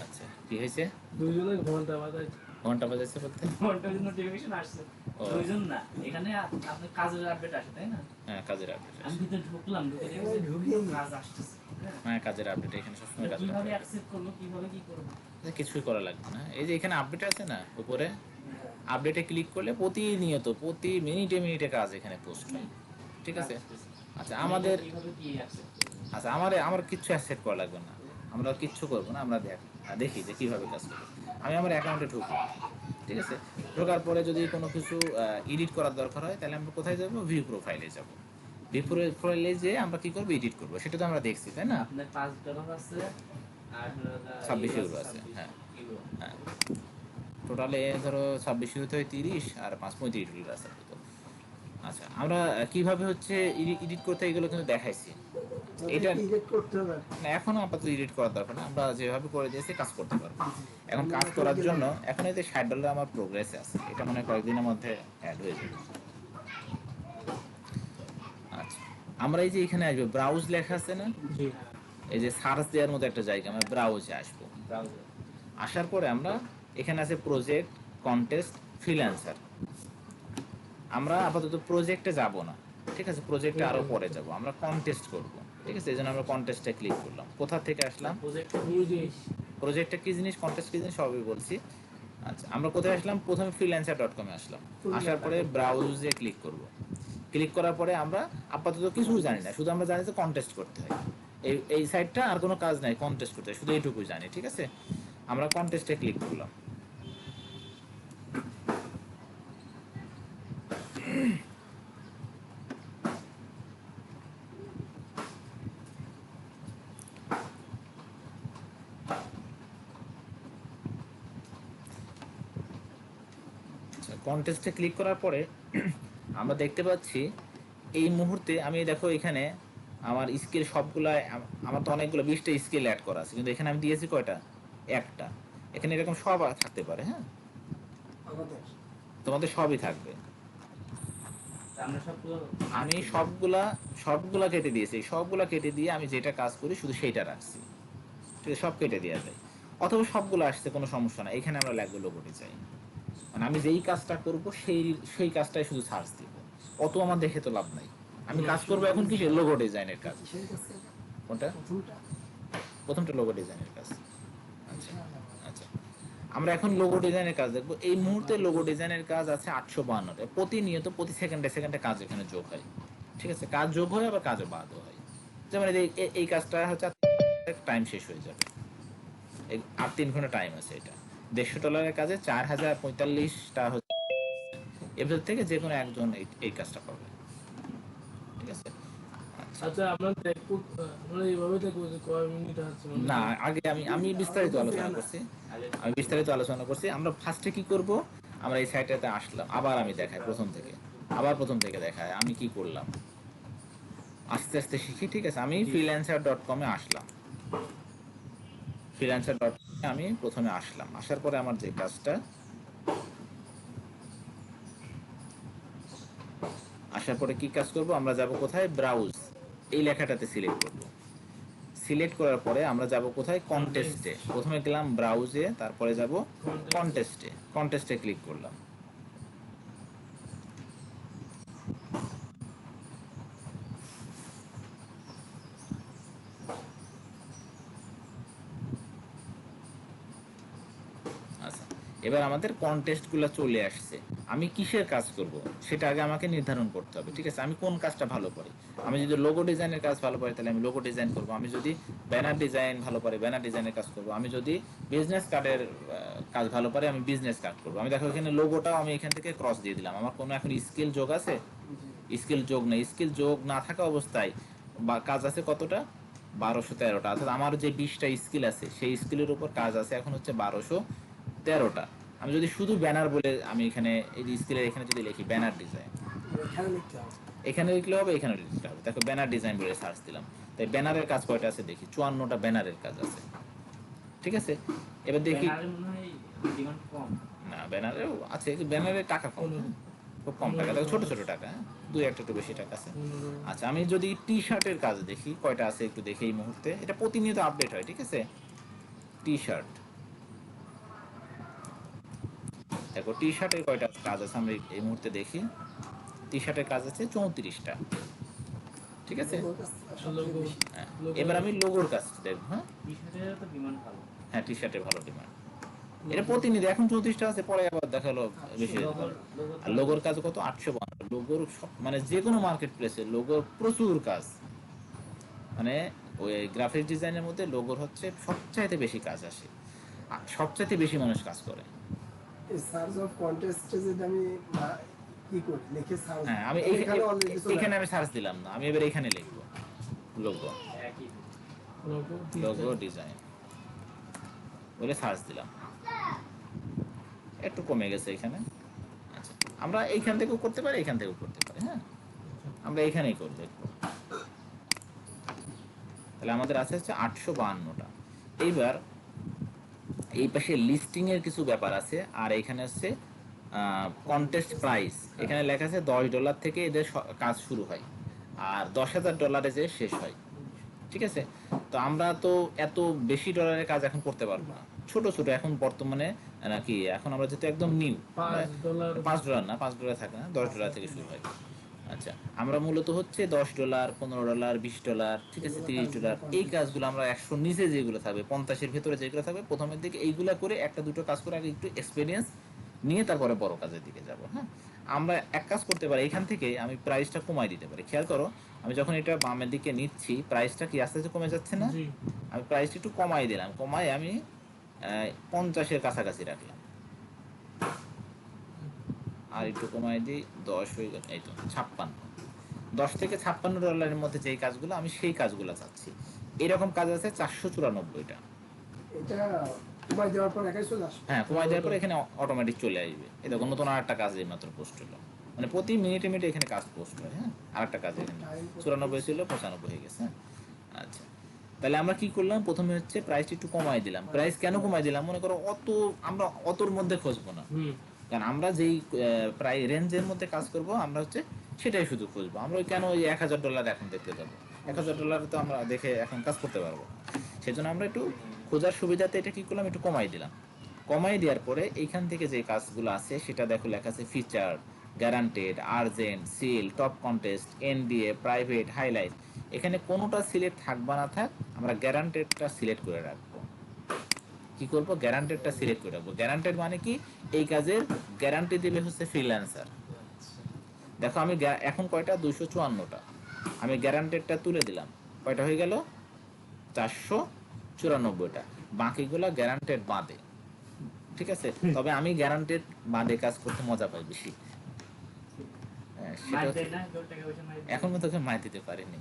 Speaker 1: আচ্ছা কি হয়েছে?
Speaker 3: দুইজনে ঘন্টা বাজাইছি।
Speaker 1: ঘন্টা বাজাইছে বলতে?
Speaker 4: ঘন্টার জন্য নোটিফিকেশন আসছে
Speaker 1: ও।
Speaker 4: প্রয়োজন না এখানে আপনার কাজের আপডেট আসে তাই না
Speaker 1: হ্যাঁ কাজের আপডেট,
Speaker 4: আমি ভিতরে ঢুকলাম ঢুকে দেখছি
Speaker 2: ঢুকিয়ে
Speaker 4: কাজ আসতেছে হ্যাঁ।
Speaker 1: হ্যাঁ কাজের আপডেট এখানে সবসময় কাজ
Speaker 4: কিভাবে
Speaker 1: করতে
Speaker 4: অ্যাকসেপ্ট করবো কিভাবে কি করবো
Speaker 1: কিছুই করা লাগবে না। এই যে এখানে আপডেট আছে না উপরে, আপডেটে ক্লিক করলে প্রতিনিয়ত প্রতি মিনিটে মিনিটে কাজ এখানে পোস্ট হয়। ঠিক আছে, আচ্ছা আমাদের
Speaker 4: কিভাবে কি অ্যাকসেপ্ট
Speaker 1: আচ্ছা আমার কিচ্ছু অ্যাসেট করা লাগবে না, আমরা কিচ্ছু করবো না, আমরা দেখি যে কীভাবে কাজ করবো। আমি আমার অ্যাকাউন্টে ঢুকবো, ঠিক আছে, ঢোকার পরে যদি কোনো কিছু এডিট করার দরকার হয় তাহলে আমরা কোথায় যাবো? ভিউ প্রোফাইলে যাবো। ভিউ প্রোফাইলে যেয়ে আমরা কী করবো? এডিট করবো। সেটা তো আমরা দেখছি তাই না?
Speaker 4: আপনার $5 আছে আর
Speaker 1: 26 ইউরো আছে, হ্যাঁ হ্যাঁ, টোটালে ধরো 26 ইউরো থেকে 30 আর 35 ইউরো আছে। আচ্ছা আমরা কিভাবে হচ্ছে এডিট করতে এগুলো কিন্তু দেখাইছি। এটা
Speaker 2: এডিট করতে হবে।
Speaker 1: না এখনো আপাতত এডিট করার দরকার না, আমরা যেভাবে করে দিয়েছি কাজ করতে পারবো। এখন কাজ করার জন্য এখন এই যে $60 আমার প্রোগ্রেসে আছে, এটা মনে হয় কয়েকদিনের মধ্যে অ্যাড হয়ে যাবে। আচ্ছা আমরা এই যে এখানে আসবো, ব্রাউজ লেখা আছে না,
Speaker 3: জি
Speaker 1: এই যে সার্চ দেওয়ার মতো একটা জায়গা, আমরা ব্রাউজে আসবো।
Speaker 4: ব্রাউজার
Speaker 1: আসার পরে আমরা এখানে আছে প্রজেক্ট, কন্টেস্ট, ফ্রিল্যান্সার। আমরা আপাতত প্রজেক্টে যাব না, ঠিক আছে, প্রজেক্টে আরো পরে যাব, আমরা কন্টেস্ট করব। ঠিক আছে, এই জন্য আমরা কন্টেস্টে ক্লিক করলাম। কোথা থেকে আসলাম? প্রজেক্টটা কি জিনিস, কন্টেস্ট কি জিনিস সবই বলছি। আচ্ছা আমরা কোথায় আসলাম? প্রথমে freelancer.com এ আসলাম। আসার পরে ব্রাউজে ক্লিক করব। ক্লিক করার পরে আমরা আপাতত কিছু জানি না, শুধু আমরা জানি যে কন্টেস্ট করতে হয়। এই সাইটটা আর কোনো কাজ নাই, কন্টেস্ট করতে হয় শুধু এইটুকুই জানি। ঠিক আছে, আমরা কন্টেস্টে ক্লিক করলাম। কন্টেস্টে ক্লিক করার পরে আমরা দেখতে পাচ্ছি এই মুহূর্তে, আমি দেখো এখানে আমার স্কিল সবগুলা, আমার তো অনেকগুলো 20টা স্কিল অ্যাড করা আছে, কিন্তু এখানে আমি দিয়েছি কয়টা? একটা। এখানে এরকম সব থাকতে পারে, হ্যাঁ
Speaker 2: আমাদের
Speaker 1: তোমাদের সবই থাকবে।
Speaker 4: আমরা সবগুলো
Speaker 1: আমি সবগুলা কেটে দিয়েছি, সবগুলা কেটে দিয়ে আমি যেটা কাজ করি শুধু সেইটা রাখছি। ঠিক আছে, সব কেটে দেওয়া যায়, অথবা সবগুলো আসছে কোনো সমস্যা না। এখানে আমরা লাগবে লোগোটি চাই, মানে আমি যেই কাজটা করব সেই কাজটাই শুধু সার্চ দিব, অত আমার দেখে তো লাভ নাই। আমি কাজ করবো এখন কি লোগো ডিজাইনের কাজ।
Speaker 2: কিসের কাছে?
Speaker 1: কোনটা?
Speaker 2: প্রথমটা?
Speaker 1: প্রথমটা লোগো ডিজাইনের কাজ। আচ্ছা আচ্ছা, আমরা এখন লোগো ডিজাইনের কাজ দেখবো। এই মুহূর্তে লোগো ডিজাইনের কাজ আছে 852টা, প্রতিনিয়ত প্রতি সেকেন্ডে সেকেন্ডে কাজ এখানে যোগ হয়। ঠিক আছে, কাজ যোগ হয় আবার কাজও বাদও হয়। যেমন এই কাজটা হচ্ছে টাইম শেষ হয়ে যাবে, আর 3 ঘন্টা টাইম আছে। এটা $150 কাজে 4045টা হচ্ছে, এর ভেতর থেকে যে কোনো একজন এই কাজটা করবে। ঠিক আছে,
Speaker 3: আচ্ছা আমরা দেখবো, আমরা এইভাবে দেখবো যে কয় মিনিট আছে
Speaker 1: না আগে আমি বিস্তারিত আলোচনা করছি, আমরা ফার্স্টে কি করব, আমরা এই সাইটটাতে আসলাম, আবার আমি দেখাই প্রথম থেকে দেখাই আমি কি করলাম, আস্তে আস্তে শিখি। ঠিক আছে, আমি freelancer.com এ আসলাম, freelancer.com এ আমি প্রথমে আসলাম, আসার পরে আমার যে কাজটা, আসার পরে কি কাজ করব, আমরা যাব কোথায়, ব্রাউজ, এই লেখাটাতে সিলেক্ট করব। সিলেক্ট করার পরে আমরা যাব কোথায়, কন্টেস্টে। প্রথমে গেলাম ব্রাউজে, তারপরে যাব কন্টেস্টে। কন্টেস্টে ক্লিক করলাম। আচ্ছা, এবার আমাদের কন্টেস্টগুলো চলে আসছে। আমি কিসের কাজ করব সেটা আগে আমাকে নির্ধারণ করতে হবে। ঠিক আছে, আমি কোন কাজটা ভালো পারি। আমি যদি লোগো ডিজাইনের কাজ ভালো পারি তাহলে আমি লোগো ডিজাইন করব। আমি যদি ব্যানার ডিজাইন ভালো পারি ব্যানার ডিজাইনের কাজ করব। আমি যদি বিজনেস কার্ডের কাজ ভালো পারি আমি বিজনেস কার্ড করব। আমি দেখো এখানে লোগোটাও আমি এখান থেকে ক্রস দিয়ে দিলাম। আমার কোনো এখন স্কিল যোগ আছে, স্কিল যোগ নেই। স্কিল যোগ না থাকা অবস্থায় বা কাজ আছে কতটা, 1213টা। অর্থাৎ আমার যে 20টা স্কিল আছে সেই স্কিলের উপর কাজ আছে এখন হচ্ছে 1213টা। আমি যদি শুধু ব্যানার বলে আমি এখানে এই স্কিলের এখানে যদি লিখি ব্যানার ডিজাইন,
Speaker 2: এখানে লিখতে হবে।
Speaker 1: এখানে লিখলে হবে, এখানে লিখতে হবে। দেখো ব্যানার ডিজাইন বলে সার্চ দিলাম, তাই ব্যানারের কাজ কয়টা আছে দেখি, 54টা ব্যানারের কাজ আছে। ঠিক আছে, এবার দেখি,
Speaker 4: ব্যানারে মনে হয় ডিমান্ড কম।
Speaker 1: না ব্যানারেও আছে, ব্যানারের টাকা কম, খুব কম টাকা, দেখো ছোট ছোট টাকা, দুই একটা একটু বেশি টাকা আছে। আচ্ছা, আমি যদি টি শার্টের কাজ দেখি কয়টা আছে একটু দেখি এই মুহূর্তে, এটা প্রতিনিয়ত আপডেট হয়। ঠিক আছে, টি শার্ট, দেখো টি শার্টের কয়টা কাজ আছে আমরা এই মুহূর্তে দেখি। টি শার্টের কাজ আছে 34টা। ঠিক আছে,
Speaker 2: লোগোর কাজ সবচেয়ে বেশি।
Speaker 1: হ্যাঁ, এবার আমি লোগোর কাজ দেখবো। হ্যাঁ
Speaker 4: টি-শার্টের তো ডিমান্ড ভালো।
Speaker 1: হ্যাঁ, টি শার্টের ভালো ডিমান্ড, এটা প্রতিনিধি। এখন 34টা আছে, পরে আবার দেখালো বেশি হয়ে যাবে। আর লোগোর কাজ কত, 852। লোগোর মানে যে কোনো মার্কেট প্লেসে লোগোর প্রচুর কাজ, মানে ওই গ্রাফিক ডিজাইনের মধ্যে লোগোর হচ্ছে সবচাইতে বেশি কাজ আসে, আর সবচাইতে বেশি মানুষ কাজ করে।
Speaker 2: এই সার্চ অফ কন্টেস্টে যদি আমি কি করি, লিখে সার্চ,
Speaker 1: হ্যাঁ, আমি
Speaker 2: এখানে অলরেডি চলে
Speaker 1: এখানে আমি সার্চ দিলাম না, আমি এবার এখানে লিখবো লোগো,
Speaker 4: একই।
Speaker 1: লোগো ডিজাইন বলে সার্চ দিলাম, একটু কমে গেছে এখানে। আচ্ছা, আমরা এইখান থেকেও করতে পারি, এখান থেকেও করতে পারি। হ্যাঁ, আমরা এখানেই করবো একটু। তাহলে আমাদের আছে হচ্ছে 852টা। এইবার এই পাশে লিস্টিং এর কিছু ব্যাপার আছে, আর এখানে হচ্ছে কন্টেস্ট প্রাইস। এখানে লেখা আছে $10 থেকে এদের কাজ শুরু হয়, আর $10,000 যে শেষ হয়। ঠিক আছে, তো আমরা তো এত বেশি ডলারের কাজ এখন করতে পারবো না, ছোট ছোট এখন বর্তমানে নাকি, এখন আমরা যেহেতু একদম নিউ,
Speaker 3: $5
Speaker 1: $5 না, $5 থাকে না, $10 থেকে শুরু হয়। আচ্ছা, আমরা মূলত হচ্ছে $10, $15, $20, ঠিক আছে, $30, এই কাজগুলো আমরা 100 নিচে যেগুলো থাকবে, 50-এর ভেতরে যেগুলো থাকবে প্রথমের দিকে এইগুলা করে একটা দুটো কাজ করে আগে একটু এক্সপিরিয়েন্স নিয়ে তারপরে বড় কাজের দিকে যাব। হ্যাঁ, আমরা এক কাজ করতে পারি, এখান থেকে আমি প্রাইসটা কমাই দিতে পারি। খেয়াল করো, আমি যখন এটা বামের দিকে নিচ্ছি প্রাইসটা কি আস্তে আস্তে কমে যাচ্ছে না,
Speaker 3: জি
Speaker 1: আমি প্রাইসটা একটু কমাই দিলাম, কমাই আমি 50-এর কাছাকাছি রাখলাম, আর একটু কমাই দিই, 10 হয়ে গেল, এই তো 56। $10 থেকে $56 মধ্যে যেই কাজগুলো আমি সেই কাজগুলো চাচ্ছি। এরকম কাজ আছে 494টা।
Speaker 2: এটা কমাই দেওয়ার পর একাই চলে আসবে।
Speaker 1: হ্যাঁ, কমাই দেওয়ার পরে এখানে অটোমেটিক চলে আসবে। এই দেখো নতুন আর একটা কাজ এই মাত্র পোস্ট হলো, মানে প্রতি মিনিটে মিনিটে এখানে কাজ পোস্ট হয়। হ্যাঁ, আর একটা কাজ এখানে 94 ছিল 95 হয়ে গেছে। আচ্ছা, তাহলে আমরা কি করলাম, প্রথমে হচ্ছে প্রাইসটা একটু কমাই দিলাম। প্রাইস কেন কমাই দিলাম, মনে করো অত আমরা অতর মধ্যে খুঁজবো না, কারণ আমরা যেই প্রায় রেঞ্জের মধ্যে কাজ করব আমরা হচ্ছে সেটাই শুধু খুঁজবো। আমরা ওই কেন ওই $1,000 এখন দেখতে যাবো, $1,000 তো আমরা দেখে এখন কাজ করতে পারবো। সেজন্য আমরা একটু খোঁজার সুবিধাতে এটা কি করলাম, একটু কমাই দিলাম। কমাই দেওয়ার পরে এইখান থেকে যে কাজগুলো আছে সেটা দেখো লেখা আছে feature, guaranteed, urgent, seal, top contest, NDA, private, highlight. এখানে কোনোটা সিলেক্ট থাক বা না থাক আমরা গ্যারান্টেডটা সিলেক্ট করে রাখবো। কি করব, গ্যারান্টেডটা সিলেক্ট করে রাখবো। গ্যারান্টেড মানে কি, এই কাজের গ্যারান্টি দিবে হচ্ছে ফ্রিল্যান্সার। দেখো আমি এখন কয়টা, 254টা, আমি গ্যারান্টেডটা তুলে দিলাম, কয়টা হয়ে গেল, 494টা। বাকিগুলো গ্যারান্টেড বাদে। ঠিক আছে, তবে আমি গ্যারান্টেড বাদে কাজ করতে মজা পাই বেশি। সেটা
Speaker 4: মাইর দেয় না, কেউ টাকা পয়সা মাইর দেয়।
Speaker 1: এখন তোকে মাই দিতে পারিনি।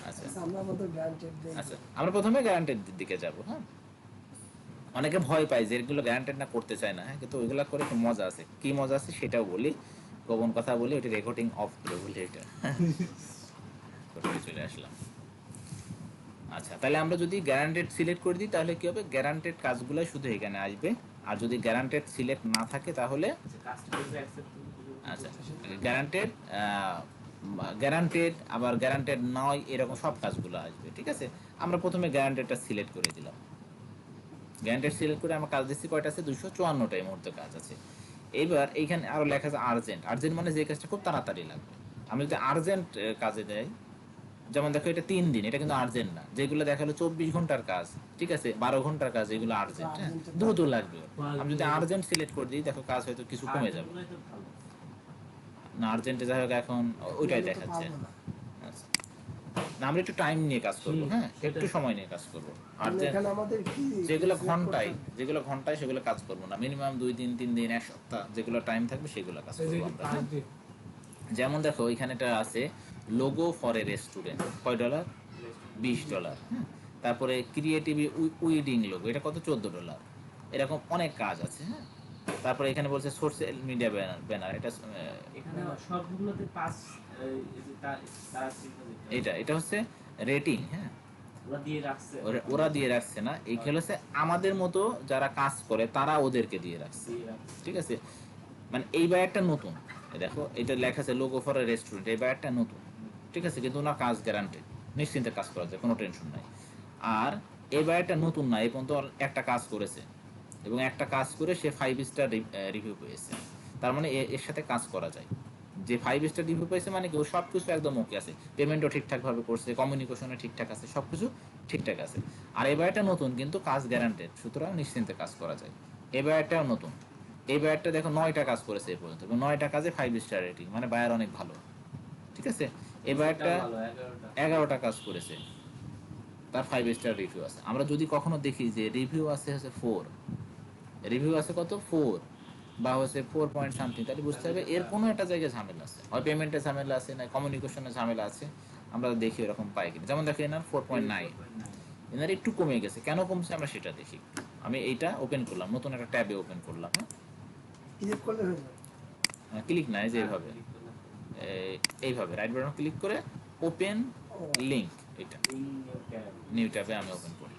Speaker 1: আচ্ছা
Speaker 2: আচ্ছা, আমরা আমাদের গ্রান্টেড দেই।
Speaker 1: আচ্ছা, আমরা প্রথমে গ্যারান্টেড দিকে যাব। হ্যাঁ, অনেকে ভয় পায় যে এগুলো গ্যারান্টেড না, করতে চায় না। হ্যাঁ, কিন্তু ওইগুলো করে একটু মজা আছে। কি মজা আছে সেটাও বলি, গোপন কথা বলি, ওইটা রেকর্ডিং অফ করে বলি। এটা করে চলে আসলাম। আচ্ছা, তাহলে আমরা যদি গ্যারান্টেড সিলেক্ট করে দিই তাহলে কি হবে, গ্যারান্টেড কাজগুলো শুধু এখানে আসবে। আর যদি গ্যারান্টেড সিলেক্ট না থাকে তাহলে
Speaker 4: কাস্টমাইজ অ্যাকসেপ্ট
Speaker 1: আচ্ছা গ্যারান্টেড, গ্যারান্টেড আবার গ্যারান্টেড নয় এরকম সব কাজগুলো আসবে। ঠিক আছে, আমরা প্রথমে গ্যারান্টেডটা সিলেক্ট করে দিলাম। গ্যারান্টেড সিলেক্ট করে আমার কাজ দিচ্ছি কয়টা আছে, 254টা এই মুহূর্তে কাজ আছে। এবার এইখানে আরও লেখা আছে আর্জেন্ট। আর্জেন্ট মানে যে কাজটা খুব তাড়াতাড়ি লাগবে। আমি যদি আর্জেন্ট কাজে দেয়, যেমন দেখো এটা 3 দিন, এটা কিন্তু আর্জেন্ট না। যেগুলো দেখালো 24 ঘন্টার কাজ, ঠিক আছে, 12 ঘন্টার কাজ, এগুলো আর্জেন্ট, হ্যাঁ দ্রুত লাগবে। আমি যদি আর্জেন্ট সিলেক্ট করে দিই দেখো কাজ হয়তো কিছু কমে যাবে না, আর্জেন্টে যাই হোক এখন ওইটাই দেখাচ্ছে।
Speaker 2: পাবো না।
Speaker 1: আচ্ছা, না আমরা একটু টাইম নিয়ে কাজ করবো, হ্যাঁ একটু সময় নিয়ে কাজ করবো।
Speaker 2: তাহলে
Speaker 1: আর্জেন্ট
Speaker 2: এখানে আমাদের কি
Speaker 1: যেগুলো
Speaker 2: select
Speaker 1: ঘন্টায়,
Speaker 2: করতে হবে?
Speaker 1: যেগুলো ঘন্টায় সেগুলো কাজ করবো না, মিনিমাম 2 দিন 3 দিন 1 সপ্তাহ যেগুলো টাইম থাকবে সেগুলো কাজ করবো আমরা, হ্যাঁ? যেমন দেখো এখানেটা আছে লোগো ফর এ রেস্টুরেন্ট, কয় ডলার, $20, হ্যাঁ। তারপরে ক্রিয়েটিভ উইডিং লোগো, এটা কত, $14। এরকম অনেক কাজ আছে, হ্যাঁ। তারপরে এখানে বলছে সোশ্যাল মিডিয়া ব্যানার, এটা
Speaker 4: এখানে সবগুলোতে পাস তারা চিহ্ন দিতে
Speaker 1: এটা এটা হচ্ছে রেটিং, হ্যাঁ
Speaker 4: ওরা দিয়ে রাখছে
Speaker 1: ওরা দিয়ে রাখছে না, এই খেল হচ্ছে আমাদের মতো যারা কাজ করে তারা ওদেরকে দিয়ে রাখছে,
Speaker 4: দিয়ে রাখছে।
Speaker 1: ঠিক আছে। মানে এই বায়ারটা নতুন, এই দেখো এটা লেখা আছে লোগো ফর রেস্টুরেন্ট, এই বায়ারটা নতুন, ঠিক আছে, কিন্তু ওনার কাজ গ্যারান্টেড, নিশ্চিন্তে কাজ করা যায়, কোনো টেনশন নাই। আর এই বায়ারটা নতুন না, এই পর্যন্ত একটা কাজ করেছে এবং একটা কাজ করে সে 5 স্টার রিভিউ পেয়েছে, তার মানে এর সাথে কাজ করা যায়। যে 5 স্টার রিভিউ পেয়েছে মানে কি ও সব কিছু একদম ওকে আছে, পেমেন্টও ঠিকঠাকভাবে করছে, কমিউনিকেশনে ঠিকঠাক আছে, সব কিছু ঠিকঠাক আছে। আর এই বায়ারটা নতুন কিন্তু কাজ গ্যারান্টেড, সুতরাং নিশ্চিন্তে কাজ করা যায়। এই বায়ারটাও নতুন, এই বায়ারটা দেখো 9টা কাজ করেছে এই পর্যন্ত এবং 9টা কাজে 5 স্টার রেটিং, মানে বায়ার অনেক ভালো, ঠিক আছে। এই বায়ারটা
Speaker 4: ভালো 11টা
Speaker 1: 11টা কাজ করেছে, তার 5 স্টার রিভিউ আছে। আমরা যদি কখনো দেখি যে রিভিউ আছে হচ্ছে 4, রিভিউ আছে কত 4 বা হচ্ছে 4 পয়েন্ট সামথিং, তাহলে বুঝতে হবে এর কোনো একটা জায়গায় ঝামেলা আছে, হয় পেমেন্টে ঝামেলা আছে না কমিউনিকেশনে ঝামেলা আছে। আমরা দেখি এরকম পাই কিনা, যেমন দেখো এনার 4.9, এনার একটু কমে গেছে, কেন কমছে আমরা সেটা দেখি। আমি এইটা ওপেন করলাম, নতুন একটা ট্যাবে ওপেন করলাম,
Speaker 2: ক্লিক করলে হয়ে যাবে।
Speaker 1: ক্লিক নাই যে এইভাবে, এইভাবে রাইট বাটন ক্লিক করে ওপেন লিংক, এটা নিউ ট্যাবে আমি ওপেন করলাম।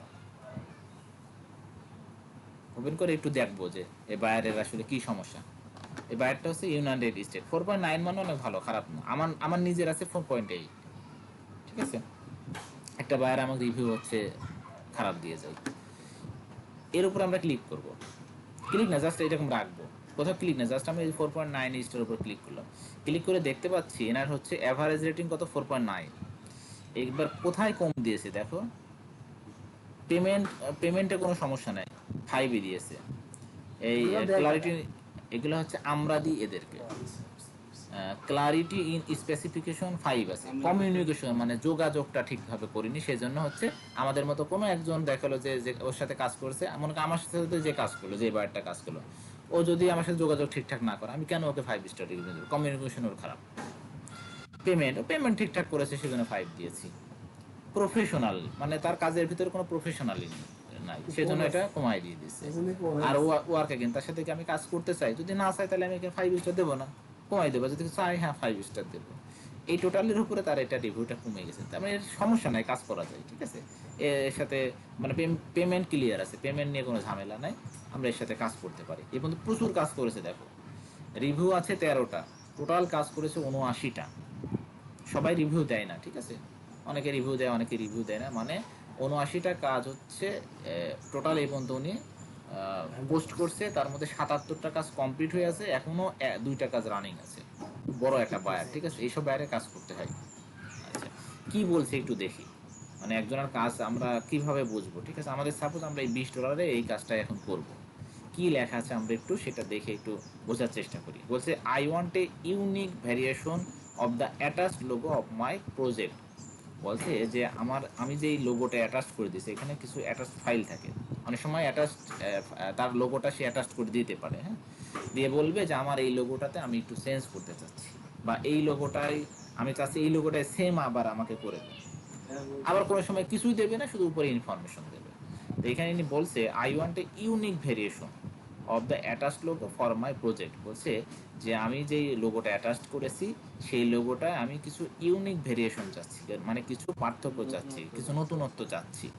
Speaker 1: ওপেন করে একটু দেখবো যে এই বায়ারের আসলে কি সমস্যা। এই বায়ারটা হচ্ছে ইউনাইটেড স্টেট, 4.9 মানে অনেক ভালো, খারাপ না। আমার নিজের আছে 4.8, ঠিক আছে। একটা বায়ার আমাকে রিভিউ হচ্ছে খারাপ দিয়ে যায়, এর উপর আমরা ক্লিক করব, ক্লিক না জাস্ট এরকম রাখবো, কোথাও ক্লিক না, জাস্ট আমি 4.9 স্টার উপর ক্লিক করলাম। ক্লিক করে দেখতে পাচ্ছি এনার হচ্ছে অ্যাভারেজ রেটিং কত, 4.9। একবার কোথায় কম দিয়েছে দেখো, পেমেন্টে কোনো সমস্যা নাই, 5 দিয়েছে। এই
Speaker 2: এগুলো দেখ
Speaker 1: ক্লারিটি, এগুলো হচ্ছে আমরা দিই এদেরকে। ক্লারিটি ইন স্পেসিফিকেশন 5 আছে, কমিউনিকেশন মানে যোগাযোগটা ঠিকভাবে করিনি, সেজন্য হচ্ছে আমাদের মতো কোনো একজন দেখালো যে ওর সাথে কাজ করছে, এমন আমার সাথে যে কাজ করলো, যে বারটা কাজ করলো, ও যদি আমার সাথে যোগাযোগ ঠিকঠাক না করে আমি কেন ওকে 5 স্টার রিভিউ দেবো, কমিউনিকেশন ওর খারাপ। পেমেন্ট ঠিকঠাক করেছে সেজন্য 5 দিয়েছি। প্রফেশনাল মানে তার কাজের ভিতরে কোনো প্রফেশনালি নাই, সেজন্য এটা কমাই দিয়ে দিচ্ছে।
Speaker 2: এই জন্যই কম
Speaker 1: আর
Speaker 2: হয়েছে।
Speaker 1: ওয়ার্ক এগেন, তার সাথে কি আমি কাজ করতে চাই, যদি না চাই তাহলে আমি 5 স্টার দেবো না, কমাই দেবো, যদি চাই হ্যাঁ 5 স্টার দেবো। এই টোটালের উপরে তার এটা রিভিউটা কমে গেছে, তার মানে এর সমস্যা নাই, কাজ করা যায়, ঠিক আছে। এর সাথে মানে পেমেন্ট ক্লিয়ার আছে, পেমেন্ট নিয়ে কোনো ঝামেলা নাই, আমরা এর সাথে কাজ করতে পারি। এ পর্যন্ত প্রচুর কাজ করেছে দেখো, রিভিউ আছে 13টা, টোটাল কাজ করেছে 79টা। সবাই রিভিউ দেয় না, ঠিক আছে, অনেকে রিভিউ দেয় অনেকে রিভিউ দেয় না, মানে 79টা কাজ হচ্ছে টোটাল এই পর্যন্ত উনি পোস্ট করছে, তার মধ্যে 77টা কাজ কমপ্লিট হয়ে আছে, এখনো 2টা কাজ রানিং আছে, বড় একটা বায়ার, ঠিক আছে। এইসব বায়ারে কাজ করতে হয়। আচ্ছা কি বলছে একটু দেখি, মানে একজনের কাজ আমরা কিভাবে বুঝবো, ঠিক আছে। আমাদের সাপোজ আমরা এই $20 এই কাজটা এখন করব, কি লেখা আছে আমরা একটু সেটা দেখে একটু বোঝার চেষ্টা করি। বলছে I want a unique variation of the attached logo of my project. বলছে যে আমি যেই লোগোটা অ্যাটাচ করে দিয়েছি, এখানে কিছু অ্যাটাচ ফাইল থাকে, অনেক সময় অ্যাটাচ তার লোগোটা সে অ্যাটাচ করে দিতে পারে, হ্যাঁ, দিয়ে বলবে যে আমার এই লোগোটাতে আমি একটু চেঞ্জ করতে চাচ্ছি, বা এই লোগোটাই আমি চাচ্ছি এই লোগোটাই সেম আবার আমাকে করে দেবে। আবার কোনো সময় কিছুই দেবে না, শুধু উপরে ইনফরমেশন দেবে। তো এখানে ইনি বলছে I want a unique variation of the attach logo for my project. বলছে যে আমি যেই লোগোটা অ্যাটাচ করেছি সেই লোগোটায় আমি কিছু ইউনিক ভেরিয়েশন চাচ্ছি, মানে কিছু পার্থক্য চাচ্ছি, কিছু নতুনত্ব চাচ্ছি।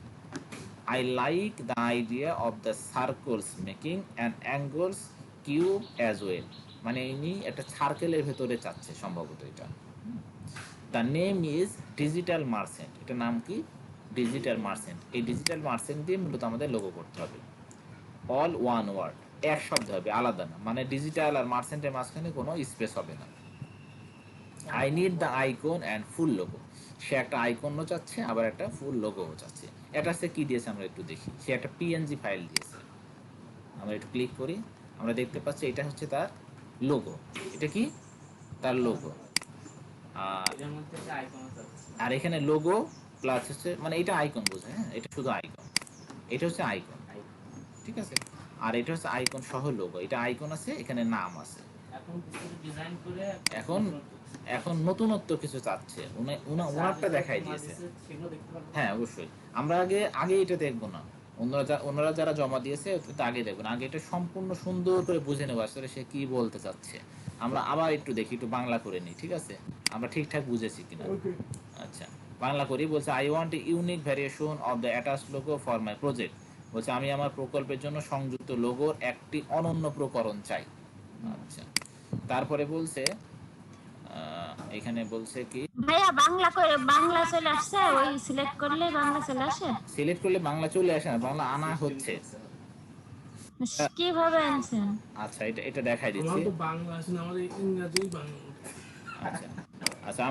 Speaker 1: I like the idea of the circles making an angles cube as well. মানে ইনি একটা সার্কেলের ভেতরে চাচ্ছে সম্ভবত এটা। The name is digital merchant. এটা নাম কি? Digital merchant. এই ডিজিটাল মার্চেন্ট দিয়ে মূলত আমাদের লোগো করতে হবে। অল ওয়ান ওয়ার্ড, এক শব্দ হবে, আলাদা না, মানে ডিজিটাল আর মার্চেন্টের মাঝখানে কোনো স্পেস হবে না। I need the icon and full logo. সে একটা আইকনও চাচ্ছে, আবার একটা ফুল লোগোও চাচ্ছে। এটা সে কী দিয়েছে আমরা একটু দেখি। সে একটা পিএনজি ফাইল দিয়েছে। আমরা একটু ক্লিক করি, আমরা দেখতে পাচ্ছি এটা হচ্ছে তার লোগো। এটা কি? তার লোগো। আর
Speaker 4: এর মধ্যে একটা আইকন আছে।
Speaker 1: আর এখানে লোগো প্লাস হচ্ছে, মানে এটা আইকন বোঝায়, হ্যাঁ, এটা শুধু আইকন। এটা হচ্ছে আইকন, ঠিক আছে। আর এটা হচ্ছে আইকন সহ লোগো। এটা আইকন আছে, এখানে নাম আছে।
Speaker 4: এখন কিছু ডিজাইন করে
Speaker 1: এখন নতুনত্ব কিছু চাচ্ছে, ওনারটা দেখাই দিয়েছে।
Speaker 4: সেগুলো দেখতে পারবো।
Speaker 1: হ্যাঁ অবশ্যই। আমরা আগে এটা দেখবো না, ওনারা যারা জমা দিয়েছে তো আগে দেখবো না, আগে এটা সম্পূর্ণ সুন্দর করে বুঝে নেবো আসলে সে কি বলতে চাচ্ছে। আমরা আবার একটু দেখি, একটু বাংলা করে নিই, ঠিক আছে, আমরা ঠিকঠাক বুঝেছি কিনা।
Speaker 2: ওকে।
Speaker 1: আচ্ছা, বাংলা করি। বলছে I want a unique variation of the attach logo for my project. বলছে আমি আমার প্রকল্পের জন্য সংযুক্ত লোগোর একটি অনন্য প্রকরণ চাই। আচ্ছা, তারপরে বলছে এখানে বলছে কি,
Speaker 5: ভাইয়া বাংলা করে বাংলা চলে আসছে, ওই সিলেক্ট করলে বাংলা চলে আসে।
Speaker 1: সিলেক্ট করলে বাংলা চলে আসে না, বাংলা আনা হচ্ছে।
Speaker 5: কিভাবে আনছেন?
Speaker 1: আচ্ছা, এটা দেখাই
Speaker 3: আমার
Speaker 1: দিচ্ছি।
Speaker 3: তো বাংলা আছে না, আমাদের ইংরাজি বাংলা।
Speaker 1: আচ্ছা আচ্ছা,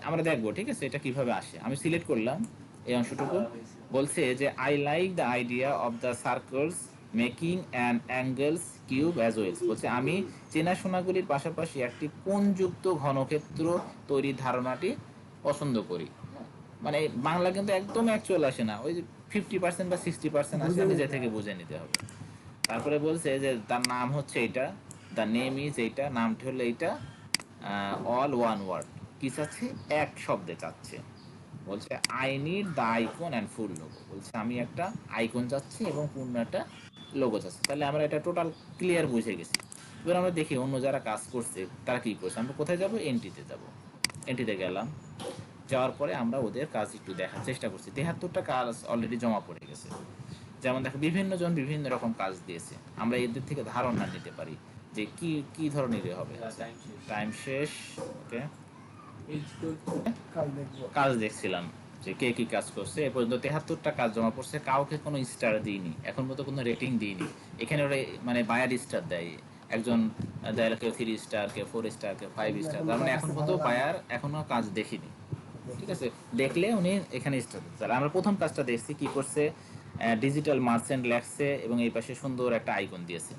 Speaker 1: আমরা দেখবো, ঠিক আছে, এটা কিভাবে আসে। আমি সিলেক্ট করলাম এই অংশটুকু। বলছে যে I like the idea of the circles making an angles cube as wells. বলছে আমি চেনাশোনাগুলির পাশাপাশি একটি কোণযুক্ত ঘনক্ষেত্র তৈরির ধারণাটি পছন্দ করি। মানে বাংলা কিন্তু একদম অ্যাকচুয়াল আসে না, ওই যে 50% বা 60% আসে, নিজে থেকে বুঝে নিতে হবে। তারপরে বলছে যে তার নাম হচ্ছে এটা, দ্য নেম ইজ এইটা, নামটি হলো এইটা, অল ওয়ান ওয়ার্ড। কি চাচ্ছে? এক শব্দে চাচ্ছে। বলছে I need the icon and full logo. বলছে আমি একটা আইকন চাচ্ছি এবং পূর্ণ একটা লোগো চাচ্ছি। তাহলে আমরা এটা টোটাল ক্লিয়ার বুঝে গেছি। এবার আমরা দেখি অন্য যারা কাজ করছে তারা কি করছে। আমরা কোথায় যাব? এন্ট্রিতে যাব। এন্ট্রিতে গেলাম, যাওয়ার পরে আমরা ওদের কাজ একটু দেখার চেষ্টা করছি। 73টা কাজ অলরেডি জমা পড়ে গেছে। যেমন দেখো, বিভিন্ন জন বিভিন্ন রকম কাজ দিয়েছে, আমরা এদের থেকে ধারণা নিতে পারি যে কি কি ধরনের হবে। টাইম শেষ, ওকে।
Speaker 2: কাল দেখবো।
Speaker 1: কাজ দেখছিলাম যে কে কি কাজ করছে। এ পর্যন্ত 73টা কাজ জমা পড়ছে, কাউকে কোনো স্টার দিইনি, এখন পর্যন্ত কোনো রেটিং দিইনি। এখানে ওরা মানে বায়ার স্টার দেয়, একজন দেয় কেউ 3 স্টার, কেউ 4 স্টার, কেউ 5 স্টার। তার মানে এখন পর্যন্ত বায়ার এখনো কাজ দেখিনি, ঠিক আছে। দেখলে উনি এখানে স্টার দিতে। তাহলে আমরা প্রথম কাজটা দেখছি কি করছে, ডিজিটাল মার্চেন্ট লেখছে এবং এই পাশে সুন্দর একটা আইকন দিয়েছে।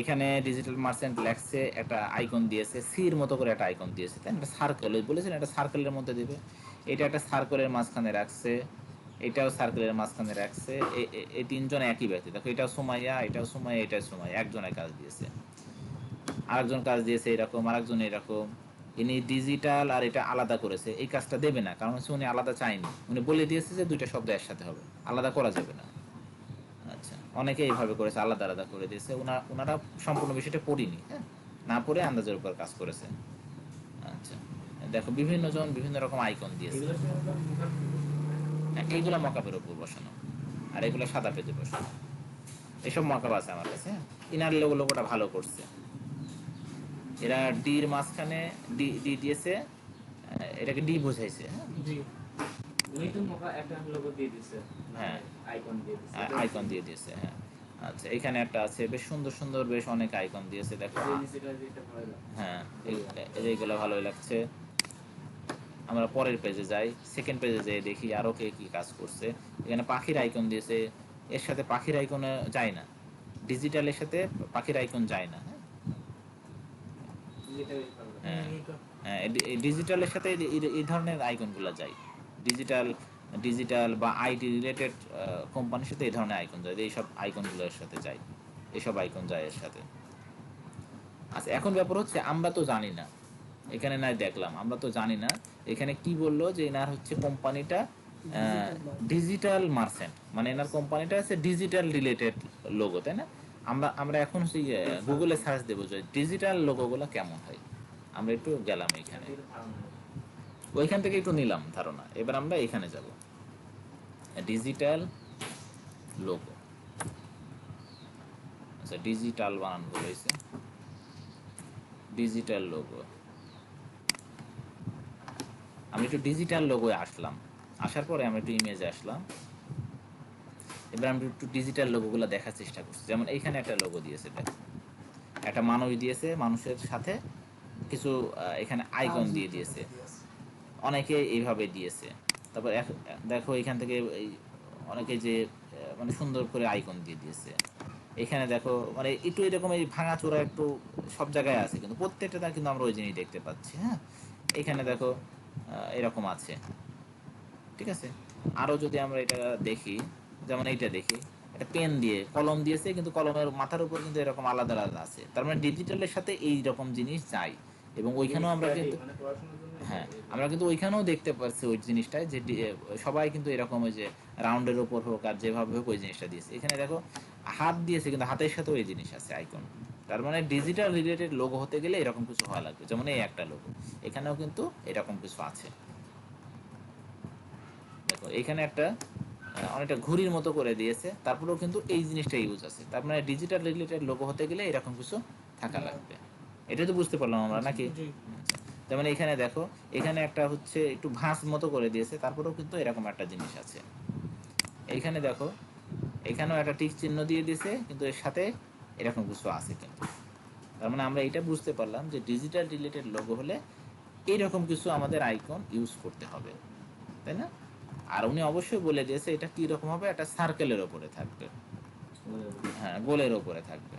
Speaker 1: এখানে ডিজিটাল মার্চেন্ট লেখছে, একটা আইকন দিয়েছে, সির মতো করে একটা আইকন দিয়েছে, তাই একটা সার্কেল বলেছেন, একটা সার্কেলের মধ্যে দেবে। এটা একটা সার্কেলের মাঝখানে রাখছে, এটাও সার্কেলের মাঝখানে রাখছে। এই তিনজন একই ব্যক্তি। দেখো, এটাও সুমাইয়া, এটাও সুমাইয়া, এটাও সুমাইয়া, একজনের কাজ দিয়েছে। আরেকজন কাজ দিয়েছে এরকম, আরেকজন এরকম। ইনি ডিজিটাল আর এটা আলাদা করেছে, এই কাজটা দেবে না, কারণ হচ্ছে উনি আলাদা চায়নি। উনি বলে দিয়েছে যে দুইটা শব্দ একসাথে হবে, আলাদা করা যাবে না। আচ্ছা, অনেকে এইভাবে করেছে, আলাদা আলাদা করে দিয়েছে। ওনারা সম্পূর্ণ বিষয়টা পড়িনি, হ্যাঁ, না পড়ে আন্দাজের উপর কাজ করেছে। আচ্ছা, দেখো বিভিন্ন জন বিভিন্ন রকম আইকন দিয়েছে। এইগুলো মকাপের উপর বসানো, আর এগুলো সাদা পেজে বসানো। এসব মকাপ আছে আমার কাছে। ইনার লোগোটা ভালো করছে। এরা ডির মাঝখানে ডি দিয়েছে, এটাকে ডি বোঝাইছে।
Speaker 3: জি,
Speaker 4: উনি তো মোকা একটা লোগো দিয়ে দিয়েছে,
Speaker 1: হ্যাঁ,
Speaker 4: আইকন দিয়ে দিয়েছে।
Speaker 1: আইকন দিয়ে দিয়েছে, হ্যাঁ। আচ্ছা, এখানে একটা আছে, বেশ সুন্দর সুন্দর, বেশ অনেক আইকন দিয়েছে, দেখো। হ্যাঁ, এইগুলো ভালোই লাগছে। আমরা পরের পেজে যাই, সেকেন্ড পেজে যেয়ে দেখি আরো কে কি কাজ করছে। এখানে পাখির আইকন দিয়েছে, এর সাথে পাখির আইকনে যায় না, ডিজিটালের সাথে পাখির আইকন যায় না। হ্যাঁ, হ্যাঁ, ডিজিটালের সাথে এই ধরনের আইকনগুলো যায়। ডিজিটাল বা আইটি রিলেটেড কোম্পানির সাথে এই ধরনের আইকন যায়, এইসব আইকনগুলোর সাথে যায়, এইসব আইকন যায় এর সাথে। আচ্ছা, এখন ব্যাপার হচ্ছে আমরা তো জানি না, এখানে নাই দেখলাম, আমরা তো জানি না এখানে কি বললো যে এনার হচ্ছে কোম্পানিটা ডিজিটাল মার্চেন্ট, মানে এনার কোম্পানিটা আছে ডিজিটাল রিলেটেড লোগো, তাই না? আমরা আমরা এখন হচ্ছে গুগলে সার্চ দেবো যে ডিজিটাল লোগোগুলো কেমন হয়। আমরা একটু গেলাম এখানে,
Speaker 4: এটা ধারণা নেই।
Speaker 1: ওইখান থেকে একটু নিলাম ধারণা। এবার আমরা এখানে যাব, ডিজিটাল লোগো। আচ্ছা, ডিজিটাল বানানো হয়েছে, ডিজিটাল লোগো। আমি একটু ডিজিটাল লোগোয় আসলাম, আসার পরে আমরা একটু ইমেজে আসলাম। এবার আমরা একটু ডিজিটাল লোগোগুলো দেখার চেষ্টা করছি। যেমন এইখানে একটা লোগো দিয়েছে, দেখো একটা মানুষ দিয়েছে, মানুষের সাথে কিছু এখানে আইকন দিয়ে দিয়েছে, অনেকে এইভাবে দিয়েছে। তারপর দেখো এখান থেকে এই অনেকে যে মানে সুন্দর করে আইকন দিয়ে দিয়েছে। এখানে দেখো মানে একটু এরকম এই ভাঙাচোরা একটু সব জায়গায় আছে, কিন্তু প্রত্যেকটা কিন্তু আমরা ওই জিনিস দেখতে পাচ্ছি। হ্যাঁ, এখানে দেখো এরকম আছে, ঠিক আছে। আরও যদি আমরা এটা দেখি, যেমন এইটা দেখি, একটা পেন দিয়ে কলম দিয়েছে, কিন্তু কলমের মাথার উপর কিন্তু এরকম আলাদা আলাদা আছে। তার মানে ডিজিটালের সাথে এই রকম জিনিস চাই। এবং ওইখানেও আমরা কিন্তু,
Speaker 4: মানে পড়াশোনার জন্য
Speaker 1: হ্যাঁ আমরা কিন্তু ওইখানেও দেখতে পাচ্ছি ওই জিনিসটায় যে সবাই কিন্তু এরকম ওই যে রাউন্ডের ওপর হোক আর যেভাবে হোক ওই জিনিসটা দিয়েছে। এখানে দেখো হাত দিয়েছে, কিন্তু হাতের সাথেও এই জিনিস আছে, আইকন। তার মানে ডিজিটাল রিলেটেড লোগো হতে গেলে এরকম কিছু হওয়া লাগবে। যেমন এই একটা লোগো, এখানেও কিন্তু এরকম কিছু আছে। দেখো এখানে একটা অনেকটা ঘুড়ির মতো করে দিয়েছে, তারপরেও কিন্তু এই জিনিসটা ইউজ আছে। তার মানে ডিজিটাল রিলেটেড লোগো হতে গেলে এরকম কিছু থাকা লাগবে। এটা তো বুঝতে পারলাম আমরা নাকি?
Speaker 3: জি।
Speaker 1: যেমন এখানে দেখো, এখানে একটা হচ্ছে একটু ভাঁজ মতো করে দিয়েছে, তারপরেও কিন্তু এরকম একটা জিনিস আছে। এইখানে দেখো, এখানেও একটা টিক চিহ্ন দিয়ে দিয়েছে, কিন্তু এর সাথে এরকম কিছু আছে কিন্তু। তার মানে আমরা এটা বুঝতে পারলাম যে ডিজিটাল রিলেটেড লোগো হলে এইরকম কিছু আমাদের আইকন ইউজ করতে হবে, তাই না? আর উনি অবশ্যই বলে দিয়েছে এটা কি রকম হবে, একটা সার্কেলের ওপরে থাকবে। হ্যাঁ, গোলের ওপরে থাকবে।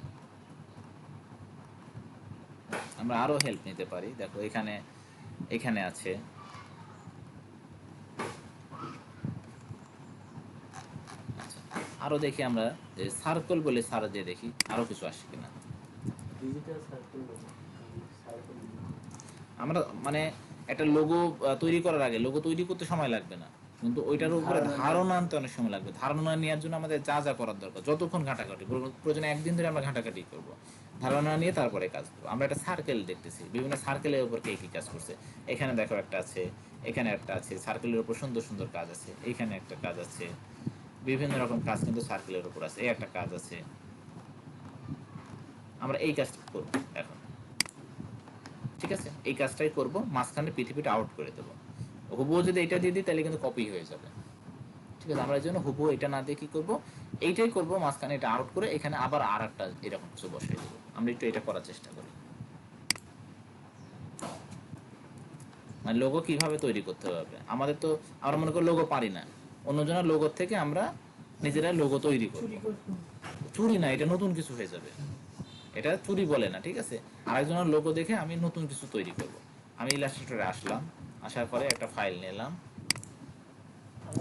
Speaker 1: আমরা আরো হেল্প নিতে পারি। দেখো এখানে এখানে আছে, আচ্ছা আরো দেখি আমরা যে সার্কেল বলে সারা দিয়ে দেখি আরো কিছু আসে কিনা।
Speaker 4: ডিজিটাল সার্কেল সার্কেল
Speaker 1: আমরা মানে একটা লোগো তৈরি করার আগে, লোগো তৈরি করতে সময় লাগবে না, কিন্তু ওইটার উপরে ধারণা আনতে অনেক সময় লাগবে। ধারণা নেওয়ার জন্য আমাদের যা যা করার দরকার, যতক্ষণ ঘাটাঘাটি প্রয়োজনে একদিন ধরে আমরা ঘাটাঘাটি করবো, ধারণা নিয়ে তারপরে কাজ করবো। আমরা একটা সার্কেল দেখতেছি, বিভিন্ন সার্কেলের উপর কে কি কাজ করছে। এখানে দেখো একটা আছে, এখানে একটা আছে, সার্কেলের উপর সুন্দর সুন্দর কাজ আছে। এখানে একটা কাজ আছে, বিভিন্ন রকম কাজ কিন্তু সার্কেলের উপর আছে। এই একটা কাজ আছে, আমরা এই কাজটা করবো এখন, ঠিক আছে। এই কাজটাই করব, মাঝখানে পৃথিবীটা আউট করে দেবো। হুবহু যদি এটা দিয়ে দিই তাহলে কিন্তু কপি হয়ে যাবে, ঠিক আছে। আমরা এই জন্য হুবহু এটা না দিয়ে কি করবো, এইটাই করব, মাঝখানে এটা আউট করে এখানে আবার আর একটা এরকম কিছু বসাই দেবো। আমরা একটু এটা করার চেষ্টা করি। মানে লোগো কিভাবে তৈরি করতে হবে আমাদের, তো আমরা মনে করি লোগো পারি না, অন্যজনের লোগোর থেকে আমরা নিজেরা লোগো তৈরি করব। চুরি না, এটা নতুন কিছু হয়ে যাবে, এটা চুরি বলে না, ঠিক আছে। আরেকজনের লোগো দেখে আমি নতুন কিছু তৈরি করব। আমি ইলাস্ট্রেটরে আসলাম, আসার পরে একটা ফাইল নিলাম।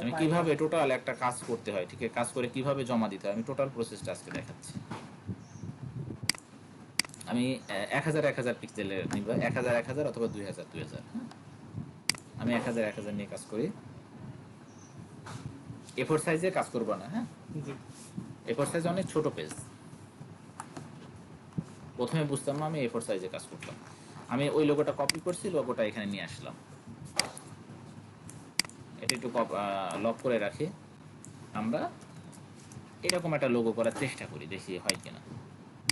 Speaker 1: আমি কিভাবে টোটাল একটা কাজ করতে হয়, ঠিক আছে, কাজ করে কিভাবে জমা দিতে হয়, আমি টোটাল প্রসেসটা আজকে দেখাচ্ছি। আমি 1000 পিক্সেলের নিব, 1000 অথবা 2000। আমি 1000 নিয়ে কাজ করি। A4 সাইজে কাজ করব না, হ্যাঁ। A4 সাইজ অনেক ছোট পেজ, প্রথমে বুঝতাম না, আমি A4 সাইজে কাজ করতাম। আমি ওই লোগোটা কপি করছি, লোগোটা এখানে নিয়ে আসলাম। এটা একটু লক করে রাখি। আমরা এরকম একটা লোগো করার চেষ্টা করি, দেখি হয় কিনা।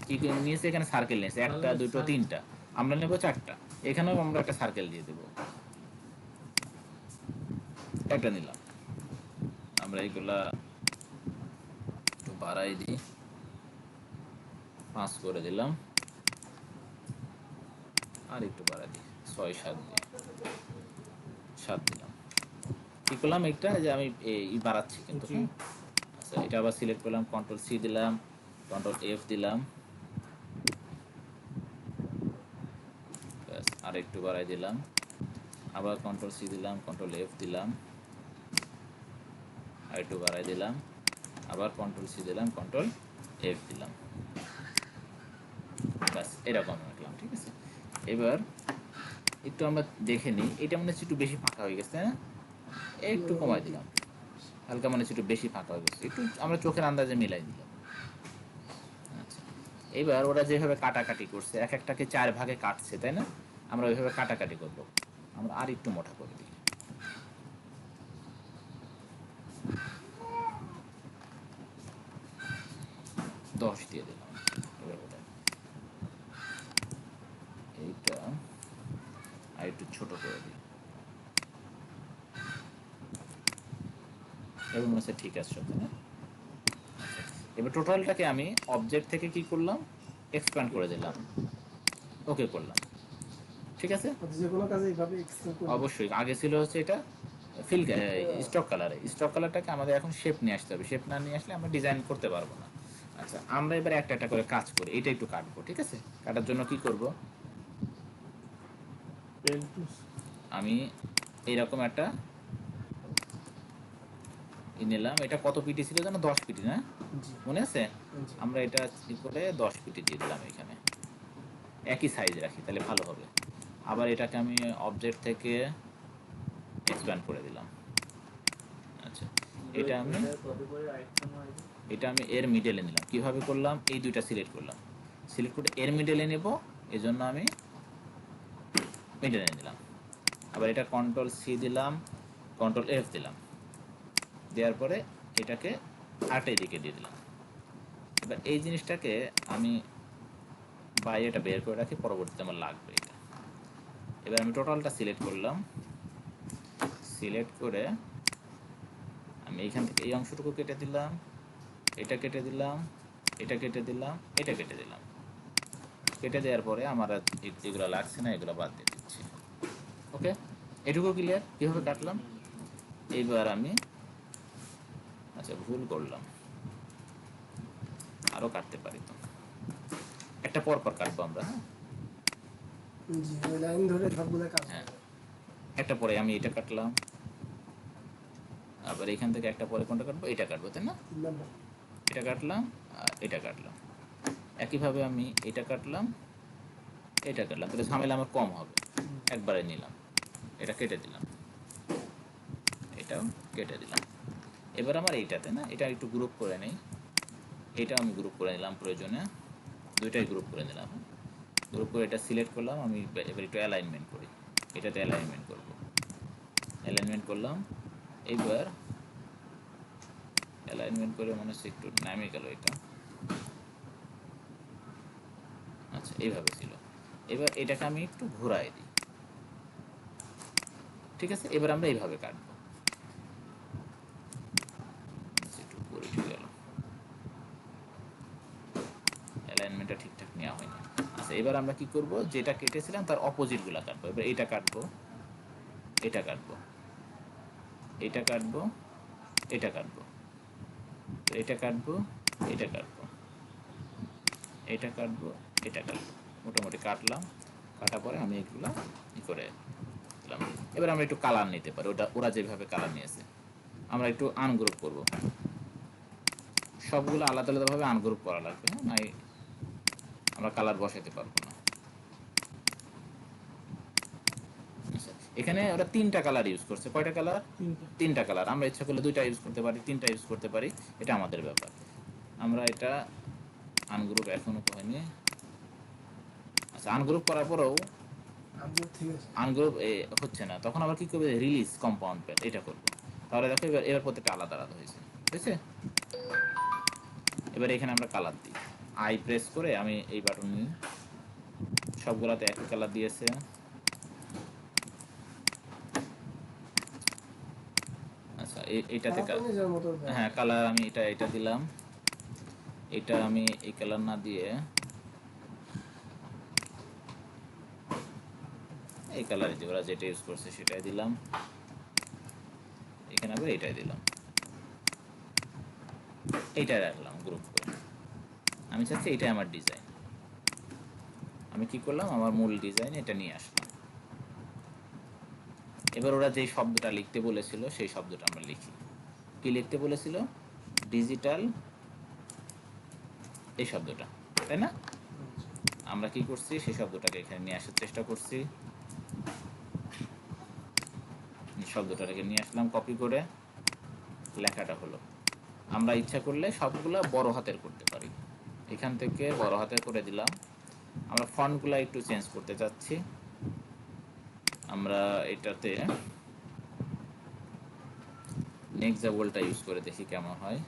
Speaker 1: কি নিয়েছে, এখানে সার্কেল নিয়েছে, একটা দুটো তিনটা, আমরা নেব চারটা। এখানেও আমরা একটা সার্কেল দিয়ে দেব, একটা নিলাম। আমরা এইগুলা একটু বাড়াই দিই, 5 করে দিলাম, আর একটু বাড়াই দিই, 6 7 দিই, 7 দিলাম। কি করলাম, একটা যে আমি এই বাড়াচ্ছি কিন্তু, হ্যাঁ। আচ্ছা, এটা আবার সিলেক্ট করলাম, কন্ট্রোল সি দিলাম, কন্ট্রোল এফ দিলাম, আর একটু বাড়াই দিলাম, আবার কন্ট্রোল সি দিলাম, কন্ট্রোল এফ দিলাম, আর একটু বাড়াই দিলাম, আবার কন্ট্রোল সি দিলাম, কন্ট্রোল এফ দিলাম, ব্যাস এরকম রাখলাম, ঠিক আছে। এবার একটু আমরা দেখে নিই, এটা মনে হচ্ছে একটু বেশি ফাঁকা হয়ে গেছে, হ্যাঁ, একটু কমাই দিলাম, হালকা মনে হচ্ছে একটু বেশি ফাঁকা হয়ে গেছে, একটু আমরা চোখের আন্দাজে মিলাই দিলাম। আচ্ছা, এবার ওরা যেভাবে কাটাকাটি করছে, এক একটাকে 4 ভাগে কাটছে, তাই না? আমরা ওইভাবে কাটাকাটি করব। আমরা আর একটু মোটা করে দিই। দশ দিয়ে দিলাম। এবার ওটা এইটা আর একটু ছোট করে দিই। এবার মনে হচ্ছে ঠিক আছে, তাই না? এবার টোটালটাকে আমি অবজেক্ট থেকে কি করলাম, এক্সপ্যান্ড করে দিলাম, ওকে করলাম। ঠিক আছে,
Speaker 2: যে কোনো কাজে এইভাবে এক্সটেন্ড করে
Speaker 1: অবশ্যই। আগে ছিল হচ্ছে এটা ফিল স্টক কালারে, স্টক কালারটাকে আমাদের এখন শেপ নিয়ে আসতে হবে, শেপ না নিয়ে আসলে আমরা ডিজাইন করতে পারবো না। আচ্ছা, আমরা এবার একটা একটা করে কাজ করি। এটা একটু কাটবো, ঠিক আছে? কাটার জন্য কি করব,
Speaker 3: পেন টুলস।
Speaker 1: আমি এইরকম একটা নিলাম। এটা কত পিটি ছিল যেন, 10 পিটি না,
Speaker 2: জি
Speaker 1: মনে আছে?
Speaker 2: জি।
Speaker 1: আমরা এটা কি করে 10 পিটি দিয়ে দিলাম এখানে, একই সাইজ রাখি তাহলে ভালো হবে। আবার এটাকে আমি অবজেক্ট থেকে এক্সপ্যান্ড করে দিলাম। আচ্ছা, এটা আমি এর মিডলে নিলাম। কিভাবে করলাম, এই দুইটা সিলেক্ট করলাম, সিলেক্ট করে এর মিডলে নেব, এই জন্য আমি মিডলে নিলাম। আবার এটা কন্ট্রোল সি দিলাম, কন্ট্রোল এফ দিলাম, দেওয়ার পরে এটাকে আটের দিকে দিয়ে দিলাম। এবার এই জিনিসটাকে আমি বাইরেটা বের করে রাখি, পরবর্তীতে আমার লাগবে এটা। এবার আমি টোটালটা সিলেক্ট করলাম, সিলেক্ট করে আমি এইখান থেকে এই অংশটুকু কেটে দিলাম, এটা কেটে দিলাম, এটা কেটে দিলাম, এটা কেটে দিলাম। কেটে দেওয়ার পরে আমার আর এগুলো লাগছে না, এগুলো বাদ দিয়ে দিচ্ছি। ওকে, এটুকু ক্লিয়ার কীভাবে কাটলাম। এইবার আমি, আচ্ছা ভুল করলাম, আরও কাটতে পারি তো, একটা পর পর কাটবো আমরা। হ্যাঁ,
Speaker 2: জি, ওই লাইন ধরে সবগুলো কাজ
Speaker 1: হ্যাঁ।
Speaker 2: হবে।
Speaker 1: একটা পরে আমি এটা কাটলাম, আবার এখান থেকে একটা পরে কোনটা কাটবো, এটা কাটবো, তাই না?
Speaker 2: 3 নাম্বার।
Speaker 1: এটা কাটলাম আর এটা কাটলাম। একইভাবে আমি এটা কাটলাম, এটা কাটলাম, তাহলে ঝামেলা আমার কম হবে। একবারে নিলাম, এটা কেটে দিলাম, এটাও কেটে দিলাম। এবার আমার এইটাতে না, এটা একটু গ্রুপ করে নেই, এটা আমি গ্রুপ করে নিলাম প্রয়োজনে, দুইটাই গ্রুপ করে নিলাম। গ্রুপ করে এটা সিলেক্ট করলাম আমি। এবার একটু অ্যালাইনমেন্ট করি, এটাতে অ্যালাইনমেন্ট করব, অ্যালাইনমেন্ট করলাম। এইবার অ্যালাইনমেন্ট করে মনে হচ্ছে একটু নামে গেল এটা। আচ্ছা, এইভাবে ছিল। এবার এটাকে আমি একটু ঘোরাই দিই, ঠিক আছে? এবার আমরা এইভাবে কাটবো। একটু উপরে উঠে গেল, অ্যালাইনমেন্টটা ঠিকঠাক নেওয়া হয়নি। আচ্ছা, এবার আমরা কি করব, যেটা কেটেছিলাম তার অপোজিটগুলো কাটবো। এবার এটা কাটবো, এটা কাটবো, এটা কাটবো, এটা কাটবো, এটা কাটবো, এটা কাটবো, এটা কাটবো, এটা কাটবো। মোটামুটি কাটলাম, কাটার পরে আমি এগুলো ই করে দিলাম। এবার আমরা একটু কালার নিতে পারি, ওরা যেভাবে কালার নিয়েছে। আমরা একটু আনগ্রুপ করব, সবগুলো আলাদা আলাদাভাবে আনগ্রুপ করা লাগবে। হ্যাঁ, নাই আমরা কালার বসাতে পারবো না। আচ্ছা, এখানে ওরা 3টা কালার ইউজ করছে। কয়টা কালার? 3টা কালার। আমরা ইচ্ছা করলে 2টা ইউজ করতে পারি, 3টা ইউজ করতে পারি, এটা আমাদের ব্যাপার। আমরা এটা আনগ্রুপ এখনো হয়নি। আচ্ছা, আনগ্রুপ করার পরেও
Speaker 2: আচ্ছা, ঠিক আছে।
Speaker 1: আনগ্রুপ হচ্ছে না, তখন আবার কি করবে, রিলিজ কম্পাউন্ড প্যাড এটা করবো। তাহলে দেখো এবার প্রত্যেকটা আলাদা আলাদা হয়েছে, বুঝছে? এবার এখানে আমরা কালার দিই, আই প্রেস করে আমি এই বাটন নিই, সবগুলাতে একই কালার দিয়েছে। আচ্ছা, এইটাতে
Speaker 2: আপনার নিজের মতো দেন।
Speaker 1: হ্যাঁ কালার আমি এটা দিলাম, এটা আমি এই কালার না দিয়ে এই কালারে দিয়ে, ওরা যেটা ইউজ করছে সেটাই দিলাম। এখানে আবার এটাই দিলাম, এইটাই রাখলাম গ্রুপ করে। আমি চাচ্ছি এটাই আমার ডিজাইন। আমি কি করলাম, আমার মূল ডিজাইন এটা নিয়ে আসলাম। এবার ওরা যেই শব্দটা লিখতে বলেছিল সেই শব্দটা আমরা লিখি। কি লিখতে বলেছিল, ডিজিটাল, এই শব্দটা, তাই না? আমরা কি করছি, সেই শব্দটাকে এখানে নিয়ে আসার চেষ্টা করছি। শব্দটাকে নিয়ে আসলাম, কপি করে লেখাটা হলো। আমরা ইচ্ছা করলে সবগুলা বড় হাতের করতে পারি, এখান থেকে বড় হাতে করে দিলাম। আমরা ফন্টগুলো একটু চেঞ্জ করতে চাচ্ছি। আমরা এটাতে নেক্সট বোল্ডটা ইউজ করে দেখি কেমন হয়।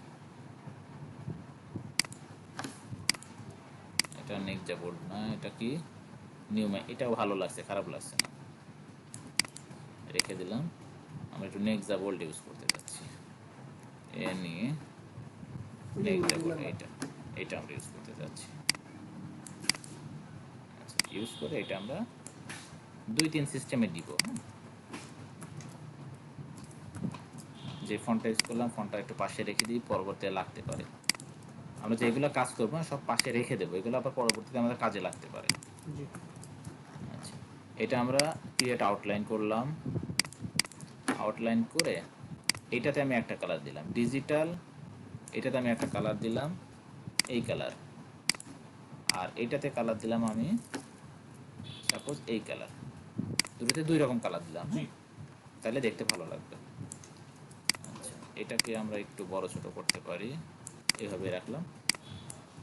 Speaker 1: এটা নেক্সট বোল্ড না, এটা কি নিউমে, এটাও ভালো লাগছে, খারাপ লাগছে না, রেখে দিলাম। আমরা একটু নেক্সট বোল্ড ইউজ করতে চাচ্ছি, এ নিয়ে নেক্সট বোল্ড এটা আমরা ইউজ করতে চাচ্ছি। আচ্ছা, ইউজ করে এটা আমরা 2-3 সিস্টেমে দিব। যে ফন্টটা ইউজ করলাম ফন্টটা একটু পাশে রেখে দিই, পরবর্তীতে লাগতে পারে। আমরা যেগুলো কাজ করবো না সব পাশে রেখে দেবো, এগুলো আবার পরবর্তীতে আমাদের কাজে লাগতে পারে।
Speaker 3: জি।
Speaker 1: আচ্ছা, এটা আমরা ক্রিয়েট আউটলাইন করলাম। আউটলাইন করে এইটাতে আমি একটা কালার দিলাম ডিজিটাল, এটাতে আমি একটা কালার দিলাম এই কালার, আর এইটাতে কালার দিলাম আমি সাপোজ এই কালার। দুটোতে 2 রকম কালার দিলাম, তাহলে দেখতে ভালো লাগবে। আচ্ছা, এটাকে আমরা একটু বড় ছোট করতে পারি, এভাবে রাখলাম।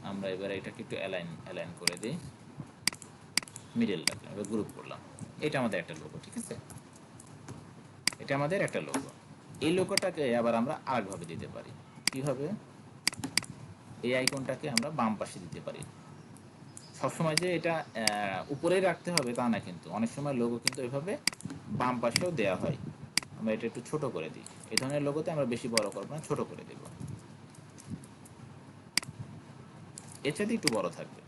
Speaker 1: আমরা এবারে এটাকে একটু অ্যালাইন করে দিই, মিডল রাখলাম, এবার গ্রুপ করলাম। এটা আমাদের একটা লোগো, ঠিক আছে, এটা আমাদের একটা লোগো। এই লোগোটাকে আবার আমরা আরেকভাবে দিতে পারি। কিভাবে? এই আইকনটাকে আমরা বাম পাশে দিতে পারি। সবসময় যে এটা উপরেই রাখতে হবে তা না, কিন্তু অনেক সময় লোগো কিন্তু এভাবে বাম পাশেও দেওয়া হয়। আমরা এটা একটু ছোট করে দিই, এই ধরনের লোগোতে আমরা বেশি বড় করবো না, ছোট করে দেব, এর চাইতে একটু বড় থাকবে।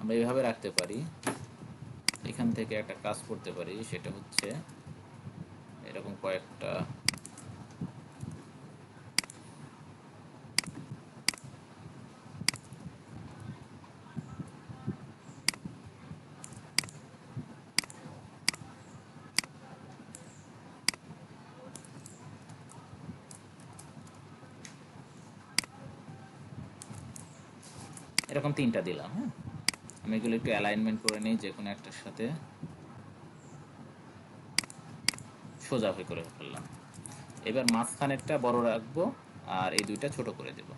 Speaker 1: আমরা এইভাবে রাখতে পারি। এখান থেকে একটা কাজ করতে পারি, সেটা হচ্ছে এরকম কয়েকটা এরকম 3টা দিলাম। হ্যাঁ, আমি এগুলো একটু অ্যালাইনমেন্ট করে নিই, যে কোনো একটার সাথে সোজা হয়ে করে ফেললাম। এবার মাঝখানেরটা বড় রাখবো আর এই 2টা ছোট করে দেব।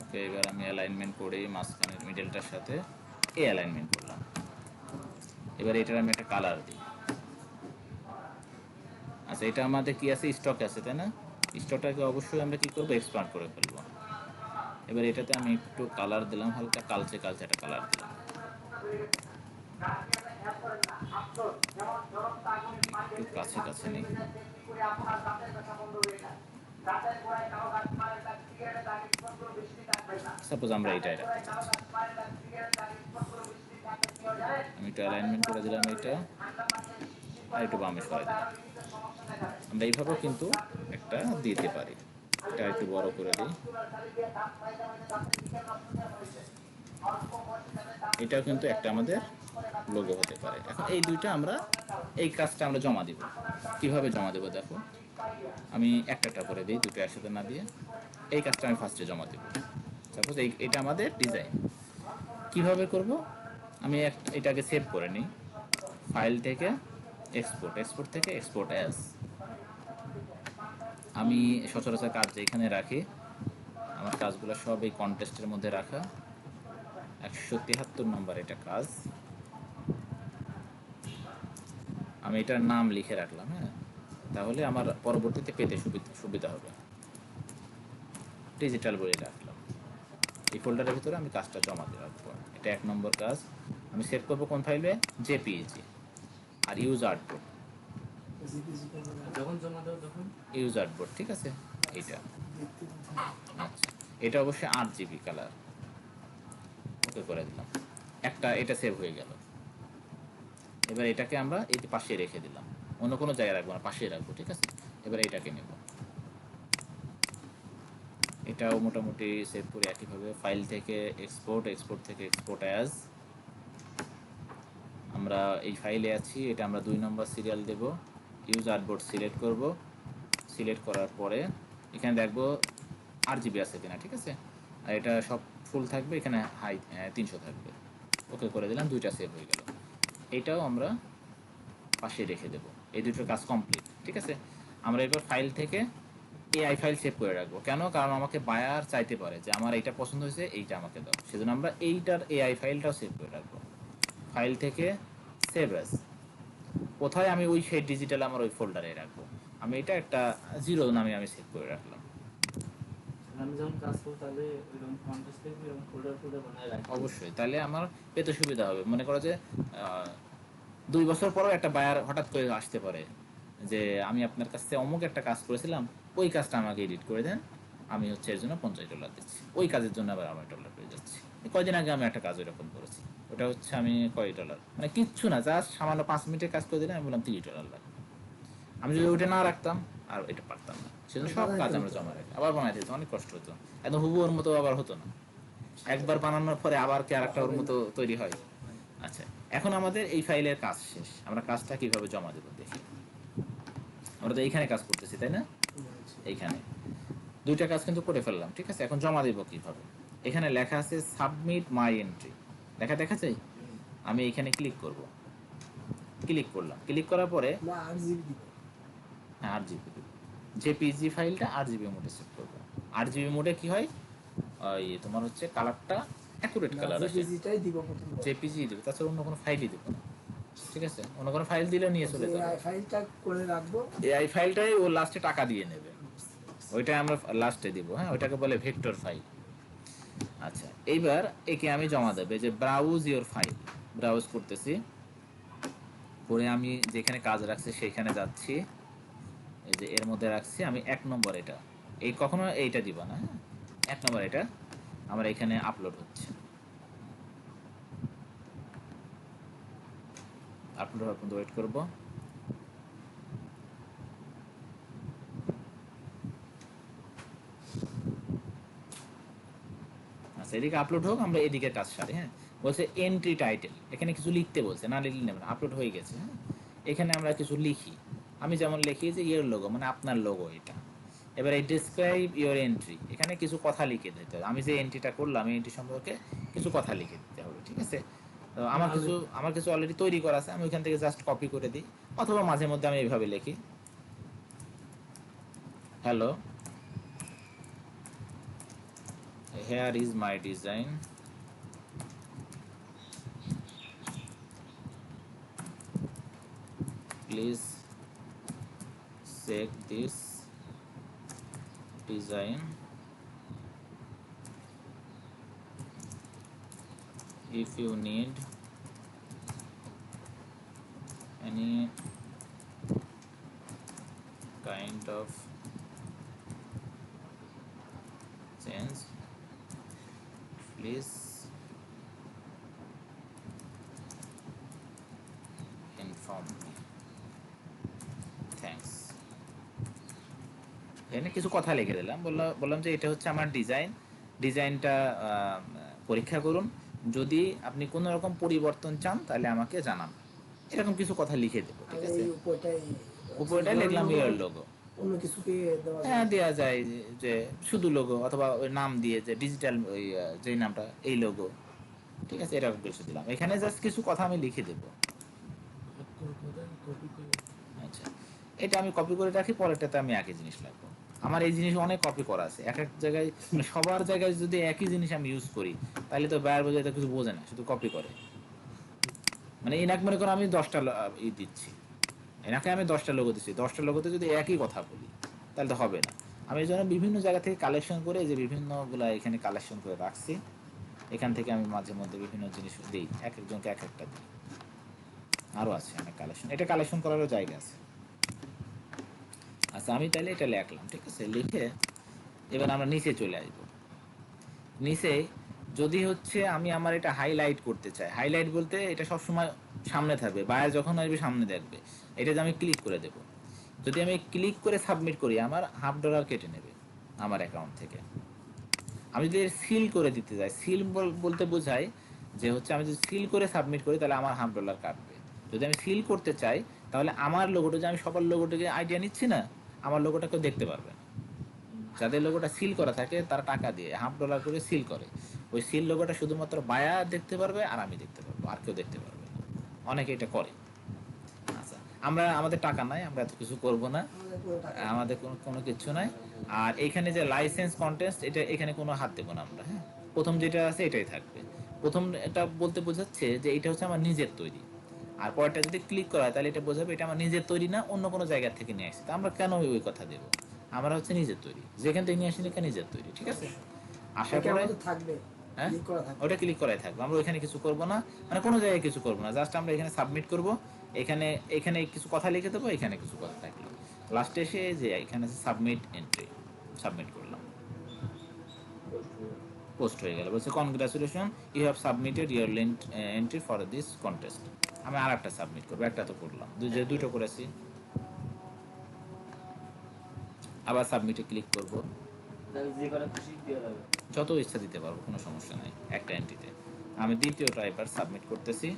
Speaker 1: ওকে, এবার আমি অ্যালাইনমেন্ট করে মাঝখানের মিডলটার সাথে এই অ্যালাইনমেন্ট করলাম। এবার এটার আমি একটা কালার দিই। আচ্ছা, এটা আমাদের কি আছে, স্টক আছে, তাই না? স্টকটাকে অবশ্যই আমরা কি করবো, এক্সপান্ড করে ফেলবো। এবার এটাতে আমি একটু কালার দিলাম, হালকা কালচে একটা কালার দিলাম। একটু কাছে নেই, সাপোজ আমরা এটাই রাখতে চাচ্ছি। আমি একটু অ্যালাইনমেন্ট করে দিলাম এটা, আর একটু বামে সরাই দিলাম। আমরা এইভাবেও কিন্তু একটা দিতে পারি। এটা একটু বড় করে দিই, এটাও কিন্তু একটা আমাদের লোগো হতে পারে। এখন এই 2টা আমরা এই কাজটা আমরা জমা দিব। কিভাবে জমা দেবো দেখো, আমি একটা করে দিই, 2টো একসাথে না দিয়ে এই কাজটা আমি ফার্স্টে জমা দেব। সাপোজ এটা আমাদের ডিজাইন। কিভাবে করব, আমি এটাকে সেভ করে নিই, ফাইল থেকে এক্সপোর্ট থেকে এক্সপোর্ট অ্যাজ। আমি সচরাচর কাজ এখানে রাখি, আমার কাজগুলো সব এই কন্টেস্টের মধ্যে রাখা। 173 নম্বর এটা কাজ, আমি এটার নাম লিখে রাখলাম। হ্যাঁ, তাহলে আমার পরবর্তীতে পেতে সুবিধা হবে। ডিজিটাল বলে রাখলাম, এই ফোল্ডারের ভিতরে আমি কাজটা জমা দিয়ে রাখবো। এটা 1 নম্বর কাজ। আমি সেভ করবো কোন ফাইলে, জেপিইজি। আর ইউজ আর্টবোর্ড,
Speaker 3: যখন জমা দেবো তখন
Speaker 1: ইউজ আর্টবোর্ড, ঠিক আছে। এটা আচ্ছা, এটা অবশ্যই 8 GB কালার। ওকে করে দিলাম, এটা সেভ হয়ে গেল। এবার এটাকে আমরা এই পাশে রেখে দিলাম, অন্য কোনো জায়গায় রাখবো না, পাশে রাখবো, ঠিক আছে। এবার এটাকে নেব, এটাও মোটামুটি সেভ করে একইভাবে ফাইল থেকে এক্সপোর্ট থেকে এক্সপোর্ট অ্যাজ। আমরা এই ফাইলে আছি, এটা আমরা 2 নম্বর সিরিয়াল দেব। ইউজ আর্টবোর্ড সিলেক্ট করব, সিলেক্ট করার পরে এখানে দেখবো RGB আছে কিনা, ঠিক আছে। আর এটা সব ফুল থাকবে, এখানে হাই 300 থাকবে। ওকে করে দিলাম, 2টা সেভ হয়ে গেল। এটাও আমরা পাশে রেখে দেবো। এই দুটো কাজ কমপ্লিট, ঠিক আছে। আমরা এবার ফাইল থেকে এআই ফাইল সেভ করে রাখবো। কেন? কারণ আমাকে বায়ার চাইতে পারে যে আমার এইটা পছন্দ হয়েছে, এইটা আমাকে দাও, সেজন্য আমরা এইটার এআই ফাইলটাও সেভ করে রাখবো। ফাইল থেকে সেভ অ্যাজ, কোথায় আমি ওই সেই ডিজিটাল আমার ওই ফোল্ডারে রাখবো। আমি এটা একটা 0 নামে আমি সেভ করে রাখলাম।
Speaker 4: আমি যখন কাজ করবো তাহলে ওইরকম কন্টেস্ট দেখবো এবং ফোল্ডার ফোল্ডার বানায় রাখবো।
Speaker 1: অবশ্যই, তাহলে আমার পেতে সুবিধা হবে। মনে করো যে 2 বছর পরেও একটা বায়ার হঠাৎ করে আসতে পারে যে আমি আপনার কাছ থেকে অমুক একটা কাজ করেছিলাম, ওই কাজটা আমাকে এডিট করে দেন, আমি হচ্ছে এর জন্য $50 দিচ্ছি। ওই কাজের জন্য আবার আমার $1 পেয়ে যাচ্ছি। কয়দিন আগে আমি একটা কাজ ওইরকম করেছি, ওটা হচ্ছে আমি কয় ডলার, মানে কিচ্ছু না, জাস্ট সামান্য 5 মিনিটের কাজ করে দিলে আমি বললাম $30 লাগবে। আমি যদি ওইটা না রাখতাম আর এটা পারতাম না, সেজন্য সব কাজ আমরা জমা রাখি। আবার বানাইতে হতো, অনেক কষ্ট হতো, একদম হুবু ওর মতো আবার হতো না। একবার বানানোর পরে আবার কি আরেকটা ওর মতো তৈরি হয়। আচ্ছা, এখন আমাদের এই ফাইলের কাজ শেষ। আমরা কাজটা কিভাবে জমা দেবো দেখি। আমরা তো এইখানে কাজ করতেছি, তাই না? এইখানে 2টা কাজ কিন্তু করে ফেললাম, ঠিক আছে। এখন জমা দেবো কিভাবে? এখানে লেখা আছে সাবমিট মাই এন্ট্রি, লেখা দেখা যায়। আমি এখানে ক্লিক করব, ক্লিক করলাম। ক্লিক করার পরে
Speaker 2: না RGB দিব।
Speaker 1: হ্যাঁ, RGB জেপিজি ফাইলটা RGB মোডে সেভ করব। RGB মোডে কি হয়, ওই তোমার হচ্ছে কালারটা অ্যাকুরেট কালার আসে।
Speaker 2: জেপিজিটাই দিব প্রথম।
Speaker 1: জেপিজি দেবে, তাছাড়া অন্য কোনো ফাইলই দেবো না, ঠিক আছে। অন্য কোনো ফাইল দিলে নিয়ে চলে যাবে।
Speaker 2: এই ফাইলটা করে রাখবো,
Speaker 1: এই ফাইলটাই ও লাস্টে টাকা দিয়ে নেবে, ওইটা আমরা লাস্টে দিব। হ্যাঁ, ওইটাকে বলে ভেক্টর ফাইল। আচ্ছা, এইবার একে আমি জমা দেবে যে ব্রাউজ ইওর ফাইল। ব্রাউজ করতেছি, পরে আমি যেখানে কাজ রাখছি সেইখানে যাচ্ছি, এই যে এর মধ্যে রাখছি আমি 1 নম্বর। এটা এই কখনো এইটা দিব না, হ্যাঁ 1 নম্বর এটা আমার এখানে আপলোড হচ্ছে। আপলোড হওয়ার পর্যন্ত ওয়েট করবো। আচ্ছা, এদিকে আপলোড হোক, আমরা এদিকে কাজ সারি। হ্যাঁ, বলছে এন্ট্রি টাইটেল, এখানে কিছু লিখতে বলছে, না লিখলে নেবেন। আপলোড হয়ে গেছে। হ্যাঁ, এখানে আমরা কিছু লিখি। আমি যেমন লিখি যে ইয়োর লোগো, মানে আপনার লোগো এটা। এবার এই ডিসক্রাইব ইয়োর এন্ট্রি, এখানে কিছু কথা লিখে দিতে হবে। আমি যে এন্ট্রিটা করলাম এই এন্ট্রি সম্পর্কে কিছু কথা লিখে দিতে হবে, ঠিক আছে। তো আমার কিছু অলরেডি তৈরি করা আছে, আমি ওইখান থেকে জাস্ট কপি করে দিই, অথবা মাঝে মধ্যে আমি এইভাবে লিখি, hello, here is my design, please check this design, if you need any kind of change, please inform me, thanks। এখানে কিছু কথা লিখে দিলাম, বললাম যে এটা হচ্ছে আমার ডিজাইনটা পরীক্ষা করুন, যদি আপনি কোনো রকম পরিবর্তন চান তাহলে আমাকে জানান। এরকম কিছু কথা লিখে দেবো, ঠিক আছে।
Speaker 2: এই
Speaker 1: উপরটাই লিখলাম ইয়োর লোগো।
Speaker 2: অন্য কিছু কি দেওয়া
Speaker 1: হ্যাঁ, দেওয়া যায় যে শুধু লোগো, অথবা ওই নাম দিয়ে যে ডিজিটাল ওই যে নামটা এই লোগো, ঠিক আছে। এরকম কিছু দিলাম। এখানে জাস্ট কিছু কথা আমি লিখে দেবো।
Speaker 3: কপি করে
Speaker 1: আচ্ছা, এটা আমি কপি করে রাখি, পরেরটাতে আমি একই জিনিস রাখবো। আমার এই জিনিস অনেক কপি করা আছে, এক এক জায়গায়, মানে সবার জায়গায় যদি একই জিনিস আমি ইউজ করি তাহলে তো বায়ার বোঝায় কিছু বোঝে না, শুধু কপি করে। মানে এনাকে মনে করো আমি 10টা দিচ্ছি, এনাকে আমি 10টা লোগো দিচ্ছি, 10টা লোগোতে যদি একই কথা বলি তাহলে তো হবে না। আমি এই জন্য বিভিন্ন জায়গা থেকে কালেকশন করে, যে বিভিন্নগুলা এখানে কালেকশন করে রাখছি, এখান থেকে আমি মাঝে মধ্যে বিভিন্ন জিনিস দিই, এক একজনকে এক একটা দিই। আরও আছে অনেক কালেকশন, এটা কালেকশন করারও জায়গা আছে। আচ্ছা, আমি তাহলে এটা লিখলাম, ঠিক আছে। লিখে এবার আমরা নিচে চলে আসবো। নিচে যদি হচ্ছে আমি আমার এটা হাইলাইট করতে চাই, হাইলাইট বলতে এটা সবসময় সামনে থাকবে, বায়ার যখন আসবে সামনে দেখবে, এটা আমি ক্লিক করে দেব। যদি আমি ক্লিক করে সাবমিট করি আমার $50 কেটে নেবে আমার অ্যাকাউন্ট থেকে। আমি যদি সিল করে দিতে যাই, সিল বলতে বোঝায় যে হচ্ছে আমি যদি সিল করে সাবমিট করি তাহলে আমার $50 কাটবে। যদি আমি সিল করতে চাই তাহলে আমার লোগোটা, যে আমি সবার লোগোটাকে আইডিয়া নিচ্ছি না, আমার লোগোটা কেউ দেখতে পারবে না। যাদের লোগোটা সিল করা থাকে তারা টাকা দিয়ে $50 করে সিল করে, ওই সিল লোগোটা শুধুমাত্র বায়ার দেখতে পারবে আর আমি দেখতে পারবো, আর কেউ দেখতে পারবে না। অনেকে এটা করে। আচ্ছা, আমরা আমাদের টাকা নাই, আমরা এত কিছু করব না,
Speaker 2: আমাদের কোনো টাকা নেই।
Speaker 1: আমাদের কোনো কোনো কিছু নাই। আর এখানে যে লাইসেন্স কন্টেস্ট, এটা এখানে কোনো হাত দেবো না আমরা, হ্যাঁ। প্রথম যেটা আছে এটাই থাকবে। প্রথম এটা বলতে বোঝাচ্ছে যে এটা হচ্ছে আমার নিজের তৈরি। আর পরেরটা যদি ক্লিক করা হয় তাহলে এটা বোঝাবে এটা আমার নিজের তৈরি না, অন্য কোনো জায়গা থেকে নিয়ে আসছে। তা আমরা কেন ওই কথা দেবো? আমরা হচ্ছে নিজের তৈরি, যেখান থেকে নিয়ে আসি না নিজের তৈরি, ঠিক আছে। আসার
Speaker 2: এটা
Speaker 1: পরে
Speaker 2: আমাদের থাকবে,
Speaker 1: হ্যাঁ
Speaker 2: ক্লিক করা থাকবে।
Speaker 1: ওটা ক্লিক করাই থাকবে, আমরা ওইখানে কিছু করব না, মানে কোনো জায়গায় কিছু করব না, জাস্ট আমরা এখানে সাবমিট করব। এখানে এখানে কিছু কথা লিখে দেবো, এখানে কিছু কথা থাকলো, লাস্টে এসে যে এখানে সাবমিট এন্ট্রি, সাবমিট করলাম, পোস্ট হয়ে গেল। বলছে congratulation, you have submitted your link entry for this contest. আমি আর একটা সাবমিট করবো, একটা তো করলাম, দুটো করেছি, আবার সাবমিটে ক্লিক করব।
Speaker 4: তাহলে যে কটা খুশি দিয়ে হবে।
Speaker 1: যত ইচ্ছা দিতে পারবো, কোনো সমস্যা নেই একটা এন্ট্রিতে। আমি দ্বিতীয়টা এবার সাবমিট করতেছি।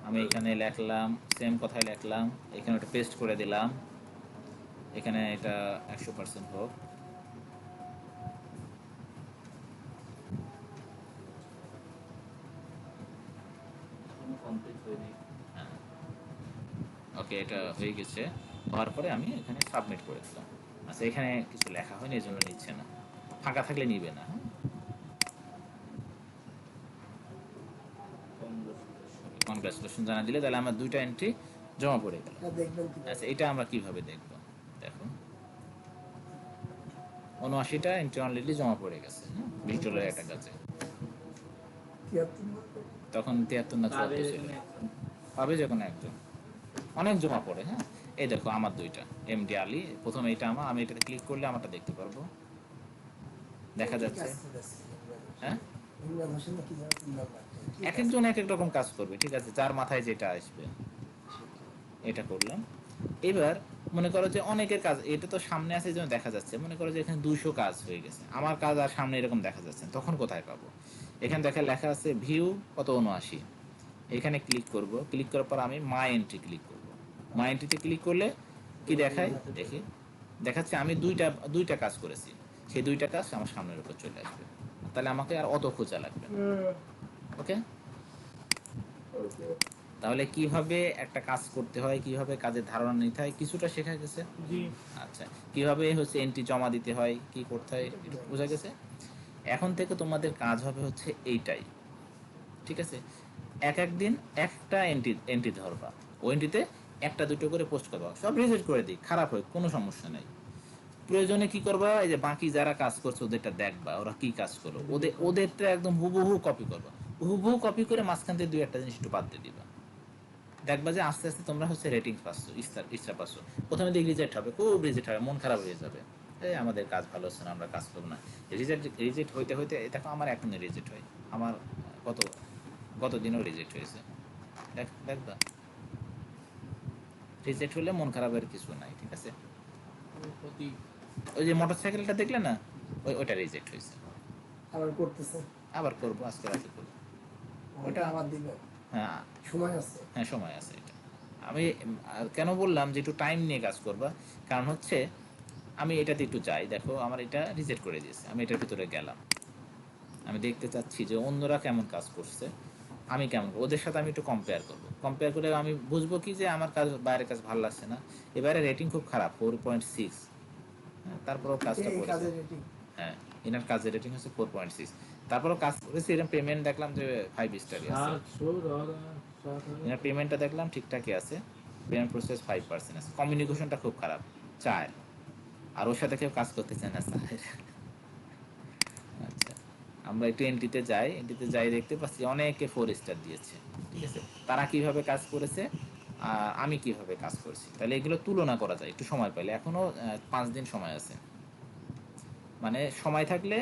Speaker 1: আমি এখানে লিখলাম, সেম কথাই লিখলাম, এখানে ওটা পেস্ট করে দিলাম, এখানে এটা 100% হোক।
Speaker 4: এখনো কমপ্লিট হয়নি।
Speaker 1: ওকে, এটা হয়ে গেছে। হওয়ার পরে আমি এখানে সাবমিট করে দিলাম। আচ্ছা, এখানে কিছু লেখা হয়নি, এই জন্য নিচ্ছে না, ফাঁকা থাকলে নিবে না, হ্যাঁ। কনগ্রাচুলেশন জানা দিলে তাহলে আমার দুইটা এন্ট্রি জমা পড়ে গেল।
Speaker 2: এটা দেখবেন কি
Speaker 1: আচ্ছা, এটা আমরা কিভাবে দেখব? দেখুন, 79টা এন্ট্রি অলরেডি জমা পড়ে গেছে, হ্যাঁ, ভিক্টোরিয়ার একটা কাজে।
Speaker 2: 73 নম্বর।
Speaker 1: তখন 73 না 74 ছিল, পাবে যে কোনো একজন, অনেক জমা পড়ে, হ্যাঁ। এই দেখো আমার দুইটা, এমডি আলী, প্রথম এইটা আমার, আমি এটাতে ক্লিক করলে আমারটা দেখতে পারবো, দেখা যাচ্ছে, হ্যাঁ।
Speaker 2: ইমরান হোসেন নাকি যেন 3 নম্বর।
Speaker 1: এক একজন এক এক রকম কাজ করবে, ঠিক আছে, যার মাথায় যেটা আসবে। এটা করলাম। এবার মনে করো যে অনেকের কাজ, এটা তো সামনে আছে এই জন্য দেখা যাচ্ছে, মনে করো যে এখানে 200 কাজ হয়ে গেছে, আমার কাজ আর সামনে এরকম দেখা যাচ্ছে না, তখন কোথায় পাবো? এখানে দেখা লেখা আছে ভিউ কত 79, এখানে ক্লিক করব। ক্লিক করার পর আমি মাই এন্ট্রি ক্লিক করব। মাই এন্ট্রিতে ক্লিক করলে কি দেখায় দেখি, দেখাচ্ছে আমি দুইটা কাজ করেছি, সেই দুইটা কাজ আমার সামনের উপর চলে আসবে, তাহলে আমাকে আর অত খোঁজা লাগবে না। ওকে, তাহলে কিভাবে একটা কাজ করতে হয়, কিভাবে কাজের ধারণা নিতে হয়, কিছুটা শেখা গেছে।
Speaker 3: জি।
Speaker 1: আচ্ছা, কিভাবে হচ্ছে এন্ট্রি জমা দিতে হয়, কি করতে হয়, একটু বোঝা গেছে। এখন থেকে তোমাদের কাজ হবে হচ্ছে এইটাই, ঠিক আছে। এক এক দিন একটা এন্ট্রি ধরবা, ওই এন্ট্রিতে একটা দুটো করে পোস্ট করবা, সব রিজেক্ট করে দিই, খারাপ হয় কোনো সমস্যা নেই। প্রয়োজনে কি করবা, এই যে বাকি যারা কাজ করছে ওদেরটা দেখবা, ওরা কি কাজ করলো, ওদেরটা একদম হুবহু কপি করবা, হুবহু কপি করে মাঝখান থেকে দুই একটা জিনিস একটু বাদ দিয়ে দিবা, দেখবা যে আস্তে আস্তে তোমরা হচ্ছে রেটিং পাচ্ছ, ইচ্ছা পাচ্ছ। প্রথমে দিকে রিজেক্ট হবে, খুব রিজেক্ট হবে, মন খারাপ হয়ে যাবে, এই আমাদের কাজ ভালো হচ্ছে না, আমরা কাজ করবো না। রিজেক্ট হইতে হইতে দেখো আমার এখনই রিজেক্ট হয়, আমার গত দিনও রিজেক্ট হয়েছে, দেখবা। রিজেক্ট হলে মন খারাপের কিছু নাই, ঠিক আছে। ওই যে মোটর সাইকেলটা দেখলে না, ওইটা রিজেক্ট হয়েছে,
Speaker 2: আবার করতেছে,
Speaker 1: আবার করবো, আজকে রাতে করবো।
Speaker 2: ওটা আবার দিবেন,
Speaker 1: হ্যাঁ
Speaker 2: সময় আছে।
Speaker 1: হ্যাঁ, সময় আছে। এটা আমি কেন বললাম যে একটু টাইম নিয়ে কাজ করবা, কারণ হচ্ছে আমি এটাতে একটু যাই, দেখো আমার এটা রিজেক্ট করে দিয়েছে, আমি এটার ভিতরে গেলাম, আমি দেখতে চাচ্ছি যে অন্যরা কেমন কাজ করছে, আমি কেমন, ওদের সাথে আমি একটু কম্পেয়ার করবো, কম্পেয়ার করে আমি বুঝবো কি যে আমার কাজ, বাইরের কাজ ভালো লাগছে না। এবারে রেটিং খুব খারাপ, 4.6, তারপরেও কাজটা
Speaker 2: এই
Speaker 1: করেছে,
Speaker 2: কাজের রেটিং
Speaker 1: হ্যাঁ, এনার কাজের রেটিং হচ্ছে 4.6, তারপরেও কাজ করেছে, এরকম পেমেন্ট দেখলাম যে 5 স্টারই আছে,
Speaker 3: 700
Speaker 1: এনার পেমেন্টটা দেখলাম ঠিকঠাকই আছে, পেমেন্ট প্রসেস 5% আছে, কমিউনিকেশনটা খুব খারাপ 4, আর ওর সাথে কেউ কাজ করতে চায় না স্যার। আচ্ছা, আমরা একটু এন্ট্রিতে যাই, দেখতে পাচ্ছি অনেকে 4 স্টার দিয়েছে, ঠিক আছে, তারা কিভাবে কাজ করেছে আর আমি কিভাবে কাজ করেছি, তাহলে এগুলো তুলনা করা যায় একটু সময় পাইলে, এখনো 5 দিন সময় আছে, মানে সময় থাকলে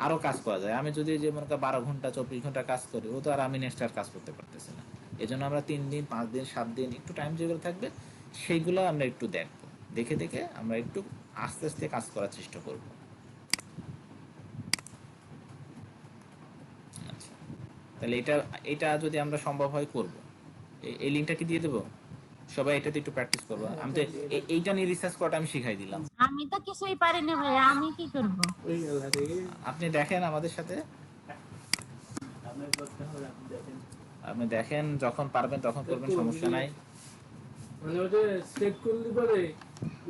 Speaker 1: আরো কাজ করা যায়। আমি যদি যে মনে করি 12 ঘন্টা 24 ঘন্টা কাজ করি, ও তো আর আমি নেক্সট আর কাজ করতে পারতেছি না, এই জন্য আমরা 3 দিন 5 দিন 7 দিন একটু টাইম যেগুলো থাকবে সেইগুলো আমরা একটু দেখবো, দেখে আমরা একটু আস্তে আস্তে কাজ করার চেষ্টা করব। আচ্ছা, তাহলে এটা যদি আমরা সম্ভব হয় করব, এই লিঙ্কটা কি দিয়ে দেবো, সবাই এটাতে একটু প্র্যাকটিস করবো। আমি তো এইটা নিয়ে রিসার্চ করাটা আমি শিখাই দিলাম,
Speaker 5: আমি তো কিছুই পারি না ভাই, আমি কি করব?
Speaker 1: আপনি দেখেন আমাদের সাথে,
Speaker 4: আপনার করতে হবে, আপনি দেখেন।
Speaker 1: আপনি দেখেন, যখন পারবেন তখন করবেন, সমস্যা নাই।
Speaker 3: মানে ওটা সিলেক্ট করলে পরে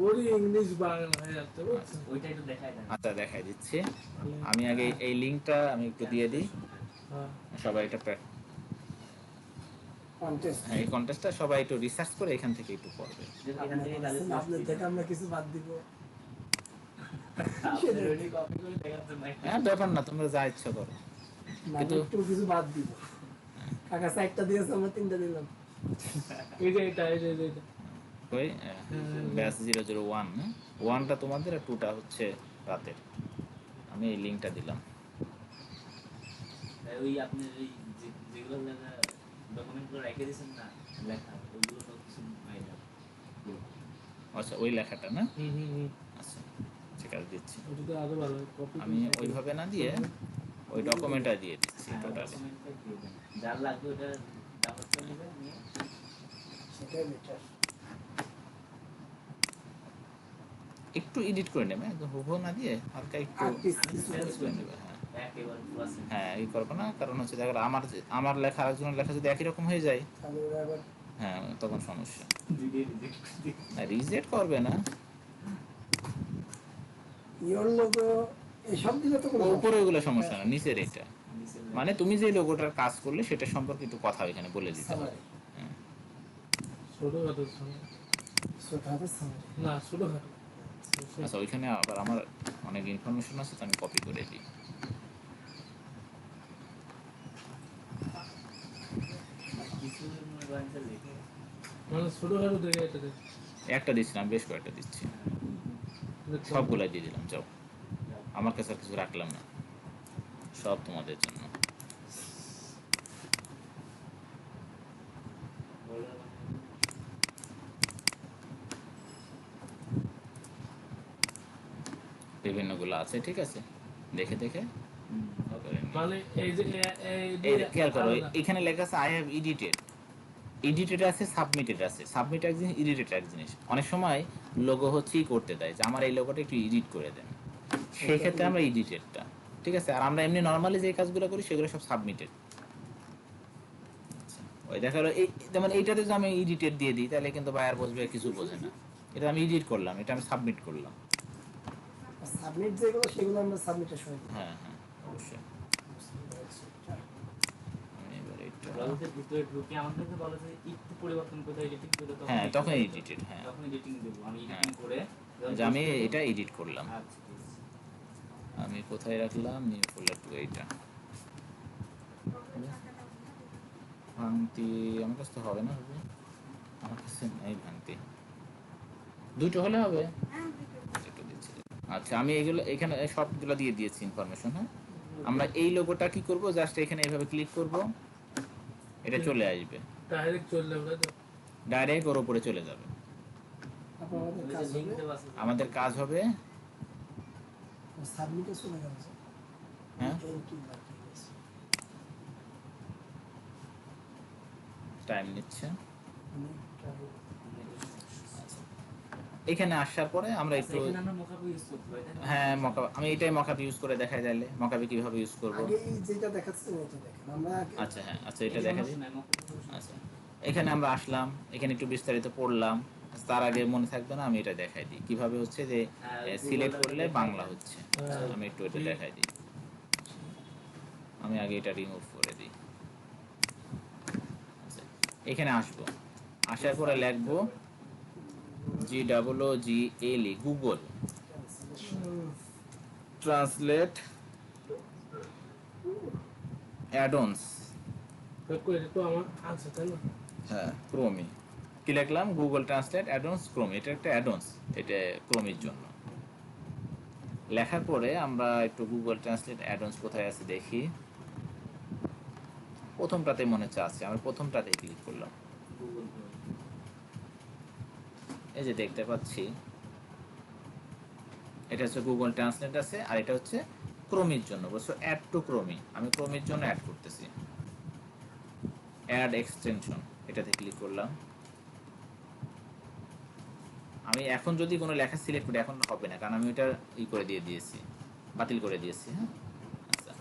Speaker 3: ওরই ইংলিশ বাংলা হয়ে যাচ্ছে বুঝছেন?
Speaker 4: ওইটা একটু দেখাই দেন।
Speaker 1: আচ্ছা দেখাই দিচ্ছি। আমি আগে এই লিঙ্কটা আমি একটু দিয়ে দিই,
Speaker 3: হ্যাঁ
Speaker 1: সবাই এটা
Speaker 2: কন্টেস্ট
Speaker 1: হ্যাঁ এই কন্টেস্টটা সবাই একটু রিসার্চ করে এখান থেকে একটু পড়বে।
Speaker 4: যদি এখান থেকে তাহলে
Speaker 2: আপনার থেকে আমরা কিছু বাদ দিব।
Speaker 4: আপনার ওইটা কপি করে দেখাচ্ছেন না।
Speaker 1: হ্যাঁ ব্যাপার না, তোমরা যা ইচ্ছা করো।
Speaker 2: না
Speaker 1: কিন্তু-
Speaker 2: একটু কিছু বাদ দিব। কাকা চারটা দিয়েছে, আমরা তিনটা দিলাম।
Speaker 3: এই যে এটা এই যে এটা
Speaker 1: ওই ব্যাচ 001 1টা তোমাদের আর 2টা হচ্ছে রাতের। আমি এই লিঙ্কটা দিলাম।
Speaker 4: তাই ওই আপনার ওই যেগুলো লেখা ডকুমেন্টগুলো রেখে দিয়েছেন না লেখা, ওইগুলো সব কিছু বাইরে।
Speaker 1: আচ্ছা ওই লেখাটা না,
Speaker 3: হুম
Speaker 1: আচ্ছা ঠিক আছে দিচ্ছি।
Speaker 3: ওটা তো আরো ভালো কপি
Speaker 1: আমি ওইভাবে না দিয়ে ওই ডকুমেন্টটা দিয়ে দিচ্ছি টোটালি।
Speaker 4: ডকুমেন্টটা দিয়ে দেন, যার লাগবে ওটা ডাউনলোড করে নেবেন, নিয়ে
Speaker 2: সেটাই বেটার।
Speaker 1: একটু এডিট করে নেবে, একদম হুবহু না দিয়ে হালকা একটু
Speaker 2: আর কিছু
Speaker 1: চেঞ্জ করে নেবে। হ্যাঁ
Speaker 4: একেবারে প্লাস
Speaker 1: হ্যাঁ এই করবো না, কারণ হচ্ছে দেখো আমার লেখা আরেকজনের লেখা যদি একই রকম হয়ে যায়,
Speaker 2: তাহলে ওরা আবার
Speaker 1: হ্যাঁ তখন সমস্যা।
Speaker 4: ভিডিও রিজেক্ট করে দিই।
Speaker 1: না রিজেক্ট করবে না,
Speaker 2: ইওর লোগো এসব দিলে তো কোনো
Speaker 1: উপরে ওগুলো সমস্যা না, নিচের এটা
Speaker 4: নিচের
Speaker 1: মানে তুমি যে লোগোটার কাজ করলে সেটা সম্পর্কে একটু কথা এখানে বলে দিতে হবে।
Speaker 2: সামারি।
Speaker 3: ছোটখাটো সময়।
Speaker 2: ছোট হাতের সামারি।
Speaker 3: না ছোটখাটো
Speaker 1: আচ্ছা ওইখানে আবার আমার অনেক ইনফরমেশন আছে, তো আমি কপি করে দিই।
Speaker 4: কিছু মনে করেন যে লিখে
Speaker 3: মানে ছোটখাটো দেখে এটা দেখ
Speaker 1: একটা দিচ্ছিলাম, বেশ কয়েকটা দিচ্ছি, সবগুলাই দিয়ে দিলাম। যাও, আমার কাছে আর কিছু রাখলাম না, সব তোমাদের জন্য।
Speaker 4: বলে
Speaker 1: বিভিন্নগুলো আছে, ঠিক আছে, দেখে দেখে করে নিও।
Speaker 3: মানে এই যে
Speaker 1: এই খেয়াল করো, এখানে লেখা আছে আই হ্যাভ এডিটেড। এডিটেড আছে, সাবমিটেড আছে। সাবমিট এক জিনিস, এডিটেড এক জিনিস। অনেক সময় লোগো হচ্ছেই করতে দেয় যে আমার এই লোগোটা একটু এডিট করে দেন, সেই ক্ষেত্রে আমরা এডিটেডটা, ঠিক আছে। আর আমরা এমনি নর্মালি যে কাজগুলো করি সেগুলো সব সাবমিটেড। ওই দেখা গেলো এই যেমন এইটাতে যদি আমি এডিটেড দিয়ে দিই তাহলে কিন্তু বায়ার বুঝবে কিছু বোঝে না। এটা আমি এডিট করলাম, এটা আমি সাবমিট করলাম।
Speaker 2: সাবমিট যেগুলো সেগুলো আমরা সাবমিটের সময় দিই।
Speaker 1: হ্যাঁ হ্যাঁ অবশ্যই। আমি এবার এটা
Speaker 4: ব্রাউজারের ভিতরে ঢুকে আমাদেরকে বলে যে একটু পরিবর্তন করতে এডিটিং করে
Speaker 1: হ্যাঁ তখন এডিটেড, হ্যাঁ
Speaker 4: তখন এডিটিং দেব আমি,
Speaker 1: হ্যাঁ।
Speaker 4: এডিটিং করে
Speaker 1: যে আমি এটা এডিট করলাম।
Speaker 4: আচ্ছা ঠিক আছে।
Speaker 1: আমি কোথায় রাখলাম, নিউ ফোল্ডার টু, এইটা ভাঙতি আমার কাছে তো হবে না, হবে আমার কাছে নেই ভাঙতি, দুটো হলে হবে। একটু দিচ্ছি। আচ্ছা আমি এগুলো এখানে সবগুলো দিয়ে দিয়েছি ইনফরমেশন। হ্যাঁ আমরা এই লোগোটা কি করব, জাস্ট এখানে এইভাবে ক্লিক করব, এটা চলে আসবে,
Speaker 3: ডাইরেক্ট চলে যাবে তো
Speaker 1: ডাইরেক্ট ওর উপরে চলে যাবে।
Speaker 2: তারপর আমাদের
Speaker 4: ওই
Speaker 2: কাজ
Speaker 4: যে লিংক
Speaker 2: হবে
Speaker 4: দেওয়া আছে
Speaker 1: আমাদের কাজ হবে,
Speaker 2: সাবমিটে চলে গেল।
Speaker 1: হ্যাঁ
Speaker 2: এন্ট্রি বাকি আছে।
Speaker 1: টাইম নিচ্ছে।
Speaker 2: অনেকটা
Speaker 1: আচ্ছা এখানে আসার পরে আমরা
Speaker 4: আচ্ছা,
Speaker 1: একটু
Speaker 4: এখানে আমরা মোকাবি ইউজ করতে পারি তাই না?
Speaker 1: হ্যাঁ আমি এটাই মকাপ ইউজ করে দেখাই যাইলে মকাপে কিভাবে ইউজ করব।
Speaker 2: আগে এই যেটা দেখাচ্ছেন এটা দেখেন আমরা
Speaker 1: আচ্ছা হ্যাঁ আচ্ছা
Speaker 4: এই
Speaker 1: এটা
Speaker 4: যে
Speaker 1: দেখা
Speaker 4: সমস্যা
Speaker 1: দিই।
Speaker 4: নাই, মোকাবি সমস্যা নাই।
Speaker 1: আচ্ছা এখানে আমরা আসলাম, এখানে একটু বিস্তারিত পড়লাম। তার আগে মনে থাকবে না, আমি এটা দেখাই দিই কিভাবে হচ্ছে যে
Speaker 4: হ্যাঁ,
Speaker 1: সিলেক্ট
Speaker 4: Google
Speaker 1: করলে
Speaker 4: দেখাই
Speaker 1: বাংলা
Speaker 4: দেয়।
Speaker 1: হচ্ছে।
Speaker 3: হ্যাঁ।
Speaker 1: আমি একটু এটা দেখাই দিই, আমি আগে এটা রিমুভ করে দিই। আচ্ছা এখানে আসবো, আসার পরে লিখবো GOOGLE গুগল ট্রান্সলেট অ্যাডন্স।
Speaker 3: দেখো এটা তো আমার আছে তাই না
Speaker 1: হ্যাঁ ক্রোমি কি লিখলাম, গুগল ট্রান্সলেট অ্যাডন্স ক্রোম, এটা একটা অ্যাডন্স, এটা ক্রোমের জন্য। লেখার পরে আমরা একটু গুগল ট্রান্সলেট অ্যাডন্স কোথায় আছে দেখি, প্রথমটাতে মনে হচ্ছে আছে, আমি প্রথমটাতে ক্লিক করলাম।
Speaker 4: Google Chrome।
Speaker 1: এই যে দেখতে পাচ্ছি এটা হচ্ছে গুগল ট্রান্সলেট আছে, আর এটা হচ্ছে ক্রোমের জন্য, বলছো অ্যাড টু ক্রোমি, আমি ক্রোমের জন্য অ্যাড করতেছি, অ্যাড এক্সটেনশন, এটাতে ক্লিক করলাম। আমি এখন যদি কোনো লেখা সিলেক্ট করি এখন হবে না, কারণ আমি ওটা করে দিয়েছি, বাতিল করে দিয়েছি। হ্যাঁ আচ্ছা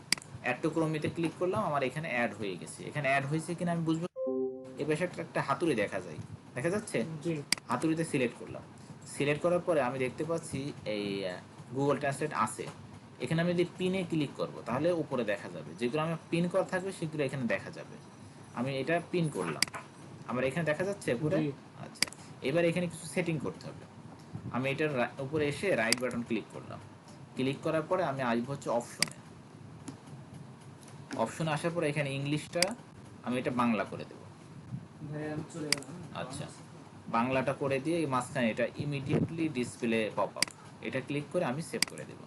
Speaker 1: অ্যাড টু ক্রোমিতে ক্লিক করলাম, আমার এখানে অ্যাড হয়ে গেছে। এখানে অ্যাড হয়েছে কিনা আমি বুঝবো, এই পাশে একটা হাতুড়ি দেখা যায়, দেখা যাচ্ছে?
Speaker 3: জি
Speaker 1: হাতুড়িতে সিলেক্ট করলাম, সিলেক্ট করার পরে আমি দেখতে পাচ্ছি এই গুগল ট্রান্সলেট আছে। এখানে আমি যদি পিনে ক্লিক করব তাহলে উপরে দেখা যাবে, যেগুলো আমার পিন করা থাকবে সেগুলো এখানে দেখা যাবে। আমি এটা পিন করলাম, আমার এখানে দেখা যাচ্ছে উপরে।
Speaker 3: জি।
Speaker 1: আচ্ছা, এবার এখানে কিছু সেটিং করতে হবে। আমি এটার উপরে এসে রাইট বাটন ক্লিক করলাম, ক্লিক করার পরে আমি আসবো হচ্ছে অপশনে। অপশনে আসার পরে এখানে ইংলিশটা আমি এটা বাংলা করে দেবো।
Speaker 4: ভাই আমি চলে গেলাম।
Speaker 1: আচ্ছা, বাংলাটা করে দিয়ে এই মাঝখানে এটা ইমিডিয়েটলি ডিসপ্লে পপ আপ, এটা ক্লিক করে আমি সেভ করে দেব।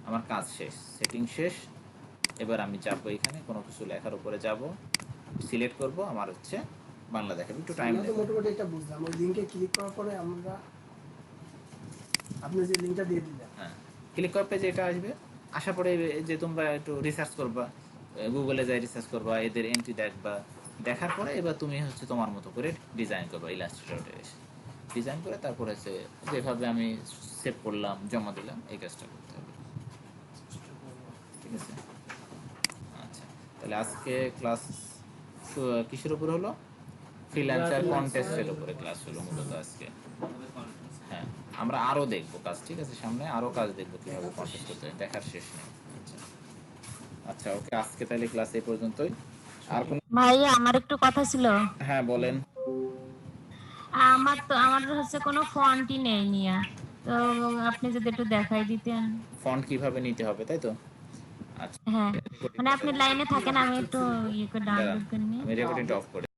Speaker 1: আমার কাজ শেষ, সেটিং শেষ। এবার আমি যাবো এখানে কোনো কিছু লেখার উপরে যাব, সিলেক্ট করব, আমার হচ্ছে বাংলা দেখাবে, একটু টাইম
Speaker 2: আমরা তো
Speaker 1: নেবে।
Speaker 2: মোটামুটি এটা বুঝলাম। ওই লিঙ্কে ক্লিক করার পরে আমরা, আপনি যে লিঙ্কটা দিয়ে দিলেন,
Speaker 1: হ্যাঁ, ক্লিক করার পেজে এটা আসবে। আসার পরে যে তোমরা একটু রিসার্চ করবা, গুগলে যাই রিসার্চ করবা, এদের এন্ট্রি দেখবা, দেখার পরে এবার তুমি হচ্ছে তোমার মতো করে ডিজাইন করবা ইলাস্ট্রেটরে এসে। ডিজাইন করে তারপরে হচ্ছে যেভাবে আমি সেভ করলাম, জমা দিলাম, এই কাজটা করতে হবে। ঠিক আছে? আচ্ছা, তাহলে আজকে ক্লাস কিসের উপর হলো? ফ্রিল্যান্সার কন্টেস্টের উপরে ক্লাস হলো মূলত আজকে। হ্যাঁ, আমরা আরো দেখবো কাজ, ঠিক আছে? সামনে আরো কাজ দেখবো কিভাবে কন্টেস্ট করতে হয়, দেখার শেষ নেই। আচ্ছা আচ্ছা, ওকে, আজকে তাহলে ক্লাস এই পর্যন্তই। আর কোন?
Speaker 5: ভাইয়া আমার একটু কথা ছিল।
Speaker 1: হ্যাঁ বলেন।
Speaker 5: আমার হচ্ছে কোনো ফন্টই নেই নিয়া, তো আপনি যদি একটু দেখাই দিতেন।
Speaker 1: ফন্ট কিভাবে নিতে হবে, তাই তো? আচ্ছা,
Speaker 5: হ্যাঁ, মানে আপনি লাইনে থাকেন, আমি একটু ইয়ে করে
Speaker 1: দাঁড়ান,
Speaker 5: ডাউনলোড করে নিই।
Speaker 1: আমি রেকর্ডিংটা অফ করে